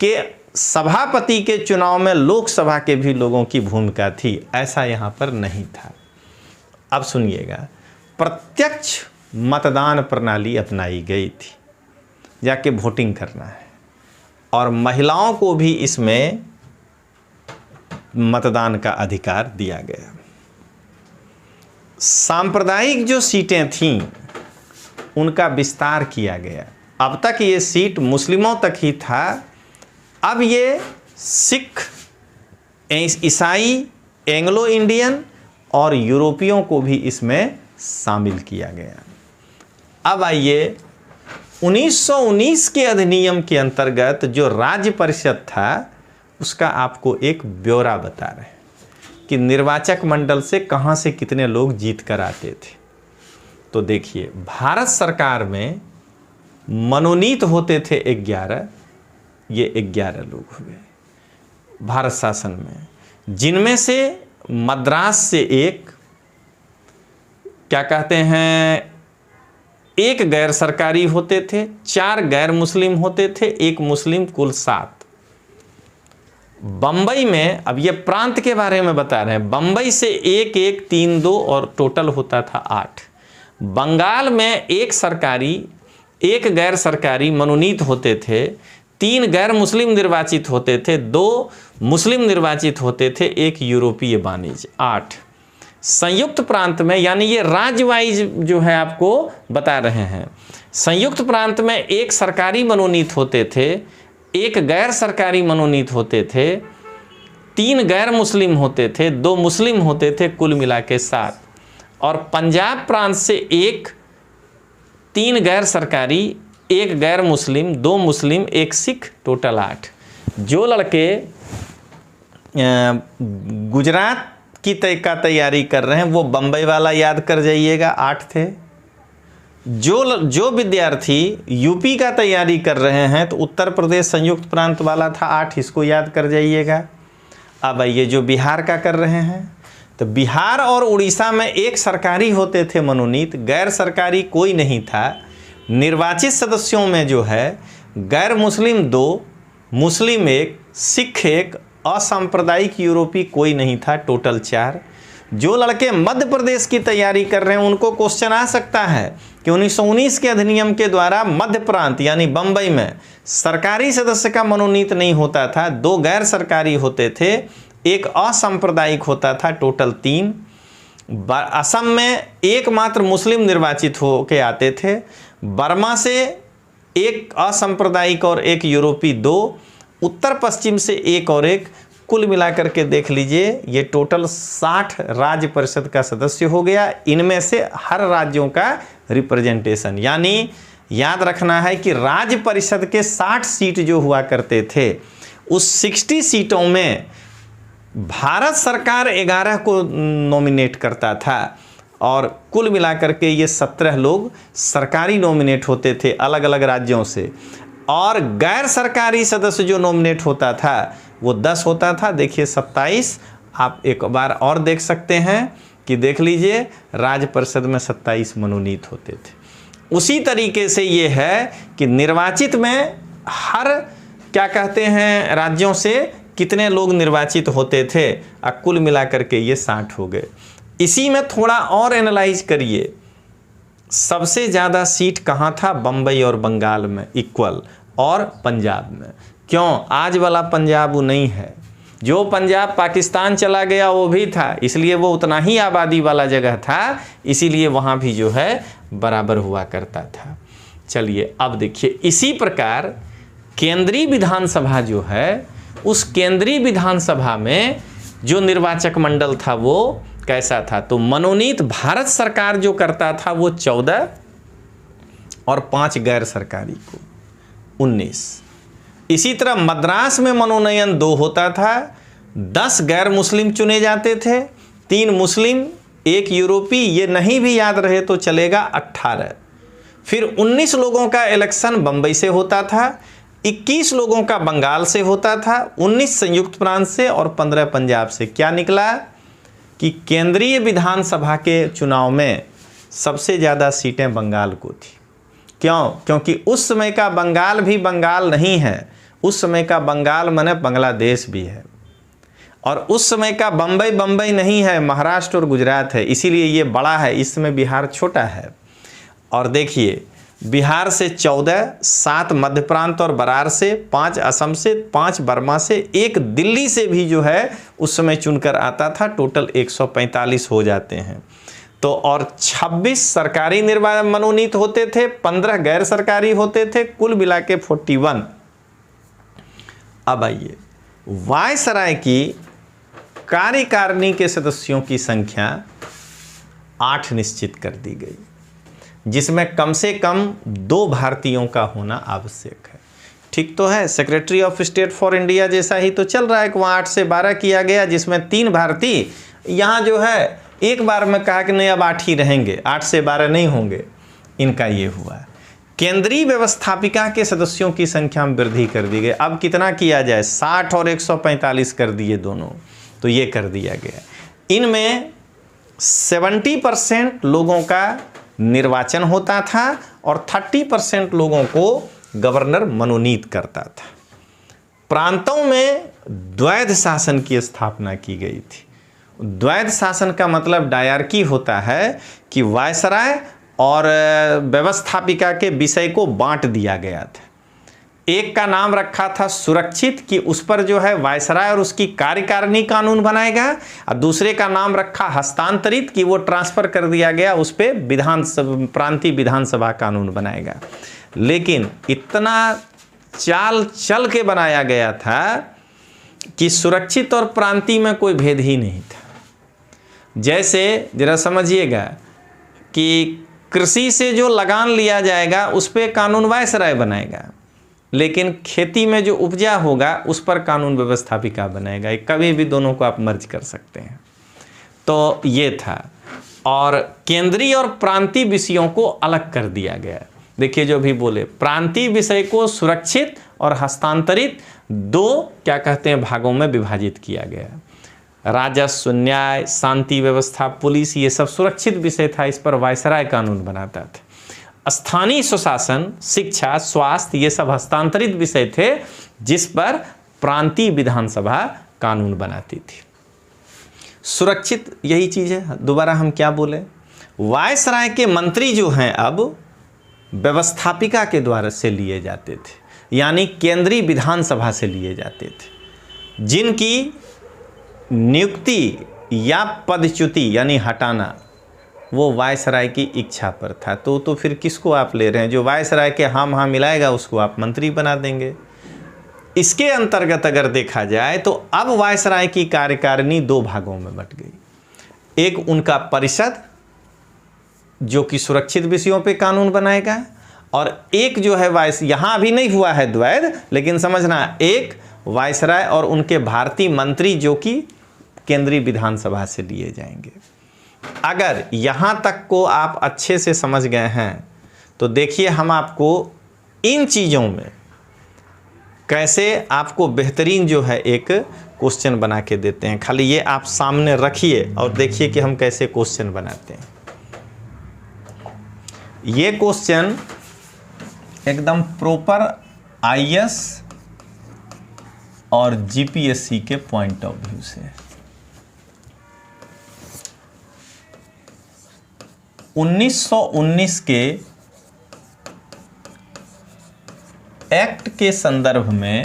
के सभापति के चुनाव में लोकसभा के भी लोगों की भूमिका थी, ऐसा यहाँ पर नहीं था। अब सुनिएगा, प्रत्यक्ष मतदान प्रणाली अपनाई गई थी, जाके वोटिंग करना है, और महिलाओं को भी इसमें मतदान का अधिकार दिया गया। सांप्रदायिक जो सीटें थीं उनका विस्तार किया गया। अब तक ये सीट मुस्लिमों तक ही था, अब ये सिख, ईसाई, एंग्लो इंडियन और यूरोपियों को भी इसमें शामिल किया गया। अब आइए, 1919 के अधिनियम के अंतर्गत जो राज्य परिषद था उसका आपको एक ब्यौरा बता रहे हैं कि निर्वाचक मंडल से कहां से कितने लोग जीत कर आते थे। तो देखिए, भारत सरकार में मनोनीत होते थे 11, ये 11 लोग हुए भारत शासन में, जिनमें से मद्रास से एक, क्या कहते हैं, एक गैर सरकारी होते थे, 4 गैर मुस्लिम होते थे, 1 मुस्लिम, कुल 7। बंबई में, अब ये प्रांत के बारे में बता रहे हैं, बंबई से 1 1 3 2 और टोटल होता था 8। बंगाल में 1 सरकारी 1 गैर सरकारी मनोनीत होते थे, 3 गैर मुस्लिम निर्वाचित होते थे, 2 मुस्लिम निर्वाचित होते थे, 1 यूरोपीय वाणिज्य, 8। संयुक्त प्रांत में, यानी ये राज्य वाइज जो है आपको बता रहे हैं, संयुक्त प्रांत में 1 सरकारी मनोनीत होते थे, 1 गैर सरकारी मनोनीत होते थे, 3 गैर मुस्लिम होते थे, 2 मुस्लिम होते थे, कुल मिला के 7। और पंजाब प्रांत से 1, 3 गैर सरकारी, 1 गैर मुस्लिम, 2 मुस्लिम, 1 सिख, टोटल 8। जो लड़के गुजरात की का तैयारी कर रहे हैं वो बम्बई वाला याद कर जाइएगा, 8 थे। जो विद्यार्थी यूपी का तैयारी कर रहे हैं तो उत्तर प्रदेश संयुक्त प्रांत वाला था 8, इसको याद कर जाइएगा। अब ये जो बिहार का कर रहे हैं, तो बिहार और उड़ीसा में 1 सरकारी होते थे मनोनीत, गैर सरकारी कोई नहीं था। निर्वाचित सदस्यों में जो है गैर मुस्लिम 2, मुस्लिम 1, सिख 1, असांप्रदायिक यूरोपी कोई नहीं था, टोटल 4। जो लड़के मध्य प्रदेश की तैयारी कर रहे हैं उनको क्वेश्चन आ सकता है कि 1919 के अधिनियम के द्वारा मध्य प्रांत यानी बंबई में सरकारी सदस्य का मनोनीत नहीं होता था, 2 गैर सरकारी होते थे, 1 असांप्रदायिक होता था, टोटल 3। असम में एकमात्र मुस्लिम निर्वाचित होके आते थे, बर्मा से 1 असांप्रदायिक और 1 यूरोपी 2, उत्तर पश्चिम से 1 और 1, कुल मिलाकर के देख लीजिए ये टोटल 60 राज्य परिषद का सदस्य हो गया। इनमें से हर राज्यों का रिप्रेजेंटेशन, यानी याद रखना है कि राज्य परिषद के 60 सीट जो हुआ करते थे, उस 60 सीटों में भारत सरकार 11 को नॉमिनेट करता था और कुल मिलाकर के ये 17 लोग सरकारी नॉमिनेट होते थे अलग अलग राज्यों से, और गैर सरकारी सदस्य जो नॉमिनेट होता था वो 10 होता था। देखिए 27, आप एक बार और देख सकते हैं कि देख लीजिए राज्य परिषद में 27 मनोनीत होते थे। उसी तरीके से ये है कि निर्वाचित में हर, क्या कहते हैं, राज्यों से कितने लोग निर्वाचित होते थे, कुल मिलाकर के ये 60 हो गए। इसी में थोड़ा और एनालाइज करिए, सबसे ज़्यादा सीट कहाँ था? बम्बई और बंगाल में इक्वल, और पंजाब में। क्यों? आज वाला पंजाब वो नहीं है, जो पंजाब पाकिस्तान चला गया वो भी था, इसलिए वो उतना ही आबादी वाला जगह था, इसीलिए वहाँ भी जो है बराबर हुआ करता था। चलिए अब देखिए, इसी प्रकार केंद्रीय विधानसभा जो है, उस केंद्रीय विधानसभा में जो निर्वाचक मंडल था वो कैसा था? तो मनोनीत भारत सरकार जो करता था वो 14 और 5 गैर सरकारी को 19। इसी तरह मद्रास में मनोनयन 2 होता था, 10 गैर मुस्लिम चुने जाते थे, 3 मुस्लिम, 1 यूरोपी, ये नहीं भी याद रहे तो चलेगा, 18। फिर 19 लोगों का इलेक्शन बंबई से होता था, 21 लोगों का बंगाल से होता था, 19 संयुक्त प्रांत से और 15 पंजाब से। क्या निकला कि केंद्रीय विधानसभा के चुनाव में सबसे ज़्यादा सीटें बंगाल को थी। क्यों? क्योंकि उस समय का बंगाल भी बंगाल नहीं है, उस समय का बंगाल माने बांग्लादेश भी है, और उस समय का बम्बई बम्बई नहीं है, महाराष्ट्र और गुजरात है, इसीलिए ये बड़ा है, इस समय बिहार छोटा है। और देखिए बिहार से 14, 7 मध्य प्रांत और बरार से, 5 असम से, 5 बर्मा से, 1 दिल्ली से भी जो है उस समय चुनकर आता था, टोटल 145 हो जाते हैं। तो और 26 सरकारी मनोनीत होते थे, 15 गैर सरकारी होते थे, कुल मिला के 41। अब आइए, वायसराय की कार्यकारिणी के सदस्यों की संख्या 8 निश्चित कर दी गई, जिसमें कम से कम 2 भारतीयों का होना आवश्यक है। ठीक तो है, secretary of state for India जैसा ही तो चल रहा है कि वहाँ 8 से 12 किया गया, जिसमें 3 भारतीय। यहाँ जो है एक बार में कहा कि नहीं अब 8 ही रहेंगे, 8 से 12 नहीं होंगे, इनका ये हुआ। केंद्रीय व्यवस्थापिका के सदस्यों की संख्या में वृद्धि कर दी गई। अब कितना किया जाए, 60 और 145 कर दिए दोनों, तो ये कर दिया गया। इनमें 70% लोगों का निर्वाचन होता था और 30% लोगों को गवर्नर मनोनीत करता था। प्रांतों में द्वैध शासन की स्थापना की गई थी। द्वैध शासन का मतलब डायरकी होता है कि वायसराय और व्यवस्थापिका के विषय को बांट दिया गया था। एक का नाम रखा था सुरक्षित कि उस पर जो है वायसराय और उसकी कार्यकारिणी कानून बनाएगा, और दूसरे का नाम रखा हस्तांतरित कि वो ट्रांसफर कर दिया गया, उस पर प्रांतीय विधानसभा कानून बनाएगा। लेकिन इतना चाल चल के बनाया गया था कि सुरक्षित और प्रांतीय में कोई भेद ही नहीं था। जैसे जरा समझिएगा कि कृषि से जो लगान लिया जाएगा उस पर कानून वायसराय बनाएगा, लेकिन खेती में जो उपजा होगा उस पर कानून व्यवस्थापिका बनाएगा। कभी भी दोनों को आप मर्ज कर सकते हैं। तो ये था, और केंद्रीय और प्रांतीय विषयों को अलग कर दिया गया। देखिए जो भी बोले, प्रांतीय विषय को सुरक्षित और हस्तांतरित दो क्या कहते हैं भागों में विभाजित किया गया। राजस्व, न्याय, शांति व्यवस्था, पुलिस, ये सब सुरक्षित विषय था, इस पर वायसराय कानून बनाता था। स्थानीय सुशासन, शिक्षा, स्वास्थ्य, ये सब हस्तांतरित विषय थे जिस पर प्रांतीय विधानसभा कानून बनाती थी। सुरक्षित यही चीज है। दोबारा हम क्या बोले, वायसराय के मंत्री जो हैं अब व्यवस्थापिका के द्वारा से लिए जाते थे, यानी केंद्रीय विधानसभा से लिए जाते थे। जिनकी नियुक्ति या पदच्युति यानी हटाना वो वायसराय की इच्छा पर था। तो फिर किसको आप ले रहे हैं, जो वायसराय के हाँ मिलाएगा उसको आप मंत्री बना देंगे। इसके अंतर्गत अगर देखा जाए तो अब वायसराय की कार्यकारिणी दो भागों में बंट गई। एक उनका परिषद जो कि सुरक्षित विषयों पे कानून बनाएगा, और एक जो है यहाँ अभी नहीं हुआ है द्वैध, लेकिन समझना एक वायसराय और उनके भारतीय मंत्री जो कि केंद्रीय विधानसभा से लिए जाएंगे। अगर यहाँ तक को आप अच्छे से समझ गए हैं तो देखिए हम आपको इन चीज़ों में कैसे आपको बेहतरीन जो है एक क्वेश्चन बना के देते हैं। खाली ये आप सामने रखिए और देखिए कि हम कैसे क्वेश्चन बनाते हैं। ये क्वेश्चन एकदम प्रॉपर आईएएस और जीपीएससी के पॉइंट ऑफ व्यू से 1919 के एक्ट के संदर्भ में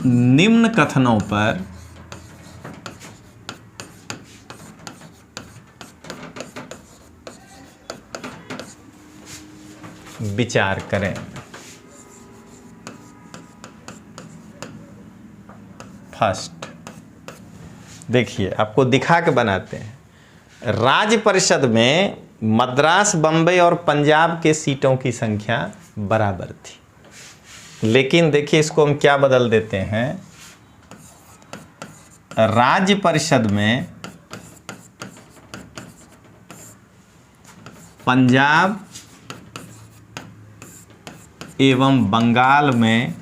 निम्न कथनों पर विचार करें। फर्स्ट देखिए, आपको दिखा के बनाते हैं। राज्य परिषद में मद्रास, बम्बई और पंजाब के सीटों की संख्या बराबर थी, लेकिन देखिए इसको हम क्या बदल देते हैं। राज्य परिषद में पंजाब एवं बंगाल में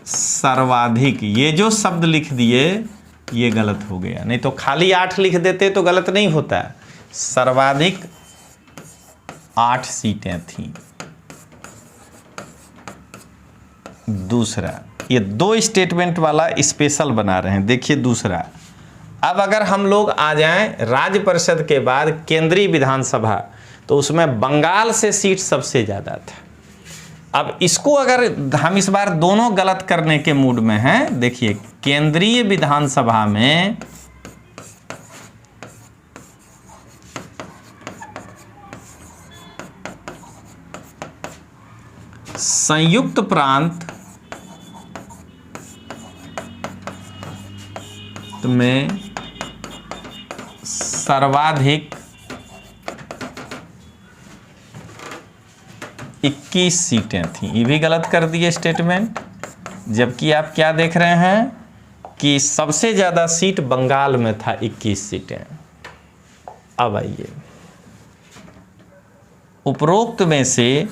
सर्वाधिक, ये जो शब्द लिख दिए ये गलत हो गया, नहीं तो खाली 8 लिख देते तो गलत नहीं होता। सर्वाधिक 8 सीटें थीं। दूसरा, ये 2 स्टेटमेंट वाला स्पेशल बना रहे हैं। देखिए दूसरा, अब अगर हम लोग आ जाएं राज्य परिषद के बाद केंद्रीय विधानसभा, तो उसमें बंगाल से सीट सबसे ज़्यादा था। अब इसको अगर हम इस बार दोनों गलत करने के मूड में हैं, देखिए केंद्रीय विधानसभा में संयुक्त प्रांत में सर्वाधिक 21 सीटें थीं। ये भी गलत कर दिए स्टेटमेंट। जबकि आप क्या देख रहे हैं कि सबसे ज़्यादा सीट बंगाल में था, 21 सीटें। अब आइए, उपरोक्त में से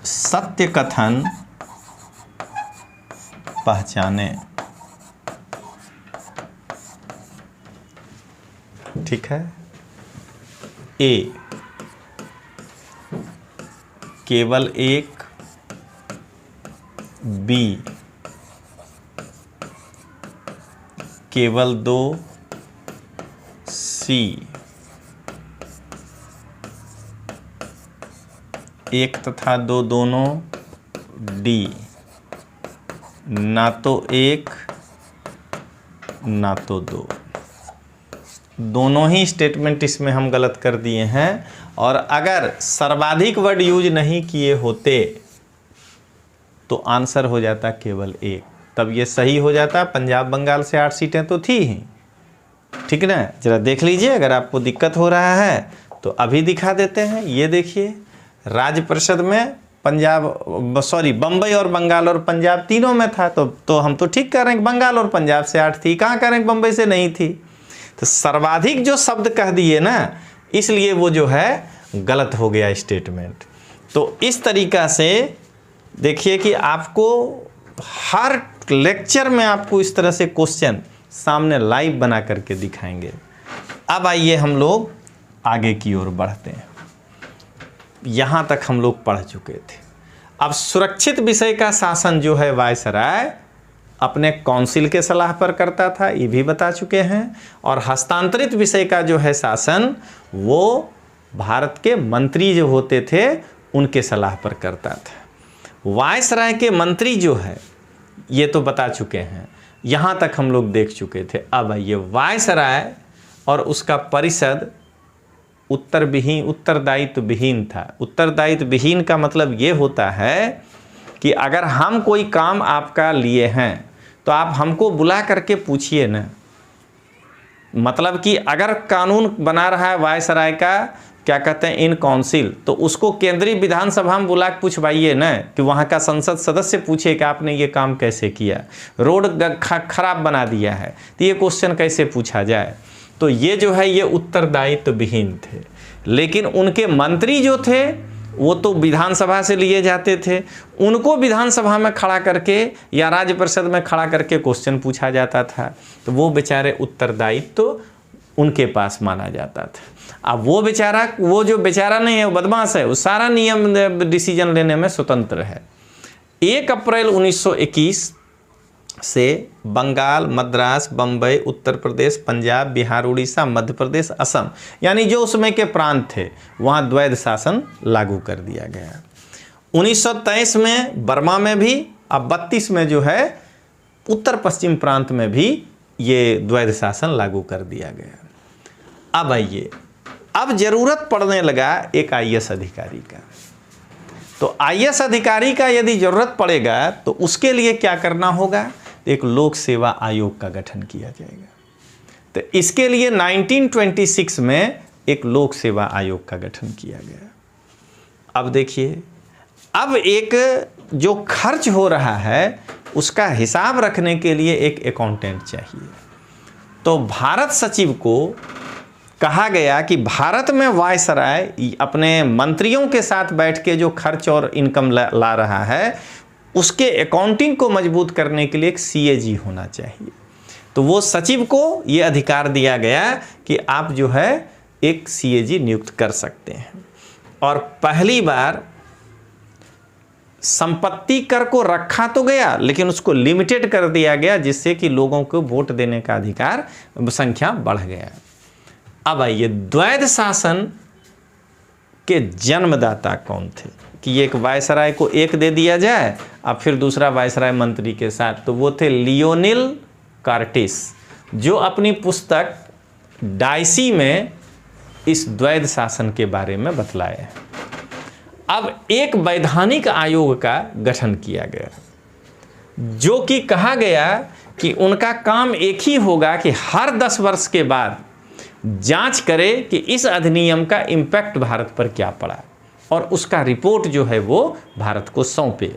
सत्य कथन पहचाने। ठीक है, ए केवल एक, बी केवल दो, सी एक तथा दो दोनों, डी ना तो एक ना तो दो। दोनों ही स्टेटमेंट इसमें हम गलत कर दिए हैं। और अगर सर्वाधिक वर्ड यूज नहीं किए होते तो आंसर हो जाता केवल एक, तब ये सही हो जाता। पंजाब बंगाल से 8 सीटें तो थी ही, ठीक ना। जरा देख लीजिए, अगर आपको दिक्कत हो रहा है तो अभी दिखा देते हैं। ये देखिए, राज्य परिषद में बम्बई और बंगाल और पंजाब तीनों में था, तो हम तो ठीक कर रहे हैं, बंगाल और पंजाब से 8 थी, कहाँ कह रहे हैं बम्बई से नहीं थी। तो सर्वाधिक जो शब्द कह दिए ना, इसलिए वो जो है गलत हो गया स्टेटमेंट। तो इस तरीका से देखिए कि आपको हर लेक्चर में आपको इस तरह से क्वेश्चन सामने लाइव बना करके दिखाएंगे। अब आइए हम लोग आगे की ओर बढ़ते हैं। यहाँ तक हम लोग पढ़ चुके थे। अब सुरक्षित विषय का शासन जो है वायसराय अपने काउंसिल के सलाह पर करता था, ये भी बता चुके हैं। और हस्तांतरित विषय का जो है शासन वो भारत के मंत्री जो होते थे उनके सलाह पर करता था। वायसराय के मंत्री जो है ये तो बता चुके हैं, यहाँ तक हम लोग देख चुके थे। अब ये वायसराय और उसका परिषद उत्तरदायित्व विहीन था। उत्तरदायित्व विहीन का मतलब ये होता है कि अगर हम कोई काम आपका लिए हैं तो आप हमको बुला करके पूछिए ना। मतलब कि अगर कानून बना रहा है वायसराय का, क्या कहते हैं, इन काउंसिल, तो उसको केंद्रीय विधानसभा में बुला के पूछवाइए ना, कि वहाँ का संसद सदस्य पूछे कि आपने ये काम कैसे किया, रोड खराब बना दिया है, तो ये क्वेश्चन कैसे पूछा जाए। तो ये जो है ये उत्तरदायित्व विहीन थे। लेकिन उनके मंत्री जो थे वो तो विधानसभा से लिए जाते थे, उनको विधानसभा में खड़ा करके या राज्य परिषद में खड़ा करके क्वेश्चन पूछा जाता था। तो वो बेचारे उत्तरदायित्व तो उनके पास माना जाता था। अब वो जो बेचारा नहीं है, वो बदमाश है, वो सारा नियम डिसीजन लेने में स्वतंत्र है। 1 अप्रैल 1921 से बंगाल, मद्रास, बम्बई, उत्तर प्रदेश, पंजाब, बिहार, उड़ीसा, मध्य प्रदेश, असम, यानी जो उसमें के प्रांत थे वहाँ द्वैध शासन लागू कर दिया गया। 1923 में बर्मा में भी, अब 32 में जो है उत्तर पश्चिम प्रांत में भी ये द्वैध शासन लागू कर दिया गया। अब आइए, अब जरूरत पड़ने लगा एक IAS अधिकारी का। तो IAS अधिकारी का यदि जरूरत पड़ेगा तो उसके लिए क्या करना होगा, एक लोक सेवा आयोग का गठन किया जाएगा। तो इसके लिए 1926 में एक लोक सेवा आयोग का गठन किया गया। अब देखिए, अब एक जो खर्च हो रहा है उसका हिसाब रखने के लिए एक अकाउंटेंट चाहिए। तो भारत सचिव को कहा गया कि भारत में वायसराय अपने मंत्रियों के साथ बैठ के जो खर्च और इनकम ला रहा है उसके अकाउंटिंग को मजबूत करने के लिए एक CAG होना चाहिए। तो वो सचिव को ये अधिकार दिया गया कि आप जो है एक CAG नियुक्त कर सकते हैं। और पहली बार संपत्ति कर को रखा तो गया, लेकिन उसको लिमिटेड कर दिया गया, जिससे कि लोगों को वोट देने का अधिकार संख्या बढ़ गया। अब आइए, द्वैध शासन के जन्मदाता कौन थे, कि एक वायसराय को एक दे दिया जाए अब फिर दूसरा वायसराय मंत्री के साथ। तो वो थे लियोनिल कार्टिस, जो अपनी पुस्तक डायसी में इस द्वैध शासन के बारे में बतलाए हैं। अब एक वैधानिक आयोग का गठन किया गया, जो कि कहा गया कि उनका काम एक ही होगा कि हर 10 वर्ष के बाद जांच करे कि इस अधिनियम का इम्पैक्ट भारत पर क्या पड़ा और उसका रिपोर्ट जो है वो भारत को सौंपे।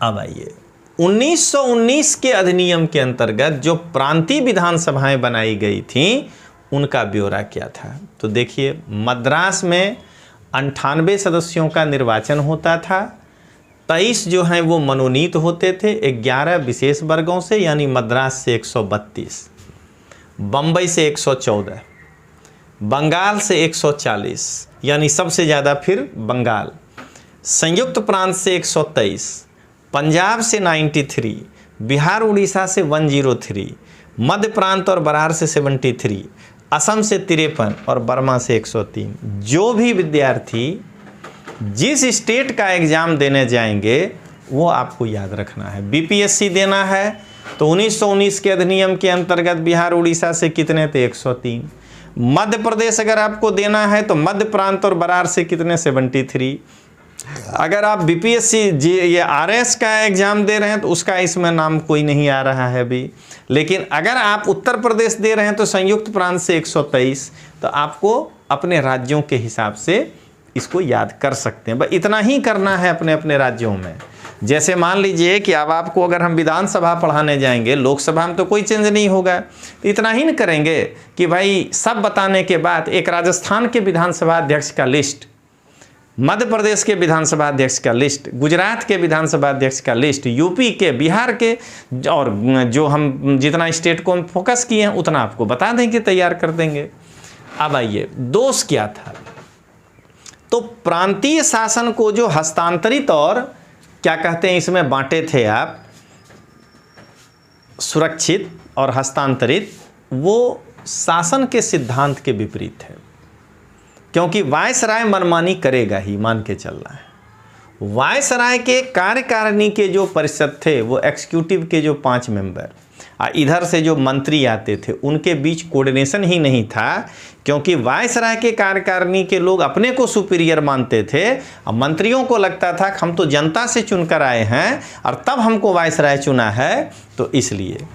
अब आइए 1919 के अधिनियम के अंतर्गत जो प्रांतीय विधानसभाएं बनाई गई थीं उनका ब्यौरा क्या था। तो देखिए, मद्रास में 98 सदस्यों का निर्वाचन होता था, 23 जो हैं वो मनोनीत होते थे, 11 विशेष वर्गों से यानी मद्रास से 132, बम्बई से 114, बंगाल से 140 यानी सबसे ज़्यादा फिर बंगाल, संयुक्त प्रांत से 123, पंजाब से 93, बिहार उड़ीसा से 103, मध्य प्रांत और बरार से 73, असम से 53 और बर्मा से 103। जो भी विद्यार्थी जिस स्टेट का एग्ज़ाम देने जाएंगे वो आपको याद रखना है। बीपीएससी देना है तो 1919 के अधिनियम के अंतर्गत बिहार उड़ीसा से कितने थे, 103। मध्य प्रदेश अगर आपको देना है तो मध्य प्रांत और बरार से कितने, 73। अगर आप बीपीएससी ये आरएस का एग्ज़ाम दे रहे हैं तो उसका इसमें नाम कोई नहीं आ रहा है अभी। लेकिन अगर आप उत्तर प्रदेश दे रहे हैं तो संयुक्त प्रांत से 123। तो आपको अपने राज्यों के हिसाब से इसको याद कर सकते हैं। बस इतना ही करना है अपने अपने राज्यों में। जैसे मान लीजिए कि अब आपको अगर हम विधानसभा पढ़ाने जाएंगे, लोकसभा में तो कोई चेंज नहीं होगा, तो इतना ही न करेंगे कि भाई सब बताने के बाद एक राजस्थान के विधानसभा अध्यक्ष का लिस्ट, मध्य प्रदेश के विधानसभा अध्यक्ष का लिस्ट, गुजरात के विधानसभा अध्यक्ष का लिस्ट, यूपी के, बिहार के, और जो हम जितना स्टेट को हम फोकस किए हैं उतना आपको बता देंगे, तैयार कर देंगे। अब आइए, दोष क्या था। तो प्रांतीय शासन को जो हस्तांतरित और क्या कहते हैं इसमें बांटे थे आप, सुरक्षित और हस्तांतरित, वो शासन के सिद्धांत के विपरीत है। क्योंकि वायसराय मनमानी करेगा ही, मान के चलना है। वायसराय के कार्यकारिणी के जो परिषद थे वो एग्जीक्यूटिव के जो 5 मेंबर, इधर से जो मंत्री आते थे, उनके बीच कोऑर्डिनेशन ही नहीं था। क्योंकि वायसराय के कार्यकारिणी के लोग अपने को सुपीरियर मानते थे और मंत्रियों को लगता था कि हम तो जनता से चुनकर आए हैं और तब हमको वायसराय चुना है, तो इसलिए।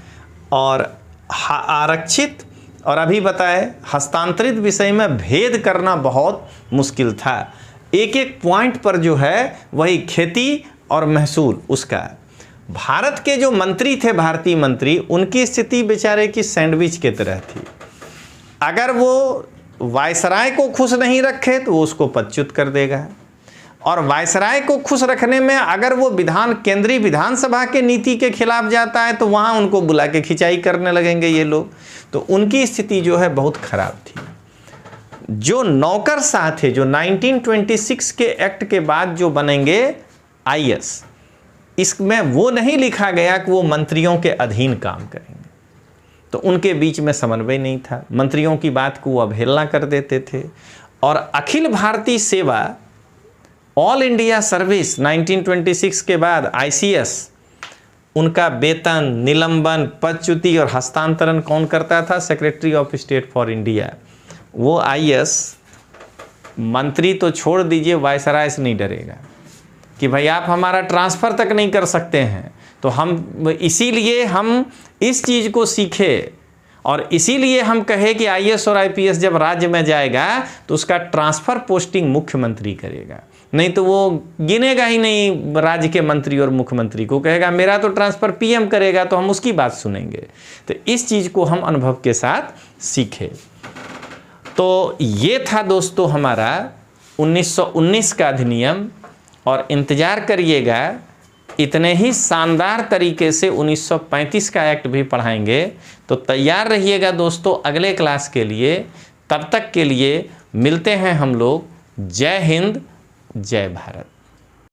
और आरक्षित और अभी बताए हस्तांतरित विषय में भेद करना बहुत मुश्किल था। एक एक पॉइंट पर जो है वही खेती और महसूल उसका। भारत के जो मंत्री थे, भारतीय मंत्री, उनकी स्थिति बेचारे की सैंडविच की तरह थी। अगर वो वायसराय को खुश नहीं रखे तो वो उसको पदच्युत कर देगा, और वायसराय को खुश रखने में अगर वो केंद्रीय विधानसभा के नीति के खिलाफ जाता है तो वहाँ उनको बुला के खिंचाई करने लगेंगे ये लोग। तो उनकी स्थिति जो है बहुत खराब थी। जो नौकरशाह थे, जो 1926 के एक्ट के बाद जो बनेंगे आईएएस, इसमें वो नहीं लिखा गया कि वो मंत्रियों के अधीन काम करेंगे। तो उनके बीच में समन्वय नहीं था, मंत्रियों की बात को वो अवहेलना कर देते थे। और अखिल भारतीय सेवा, ऑल इंडिया सर्विस 1926 के बाद आईसीएस, उनका वेतन, निलंबन, पदच्युति और हस्तांतरण कौन करता था? Secretary of state for India. वो आईएएस मंत्री तो छोड़ दीजिए, वायसराय से नहीं डरेगा कि भाई आप हमारा ट्रांसफ़र तक नहीं कर सकते हैं। तो हम इसीलिए हम इस चीज़ को सीखे और इसीलिए हम कहे कि आईएएस और आईपीएस जब राज्य में जाएगा तो उसका ट्रांसफ़र पोस्टिंग मुख्यमंत्री करेगा, नहीं तो वो गिनेगा ही नहीं राज्य के मंत्री और मुख्यमंत्री को, कहेगा मेरा तो ट्रांसफ़र पीएम करेगा, तो हम उसकी बात सुनेंगे। तो इस चीज़ को हम अनुभव के साथ सीखे। तो ये था दोस्तों हमारा 1919 का अधिनियम, और इंतज़ार करिएगा इतने ही शानदार तरीके से 1935 का एक्ट भी पढ़ाएंगे। तो तैयार रहिएगा दोस्तों अगले क्लास के लिए। तब तक के लिए मिलते हैं हम लोग। जय हिंद, जय भारत।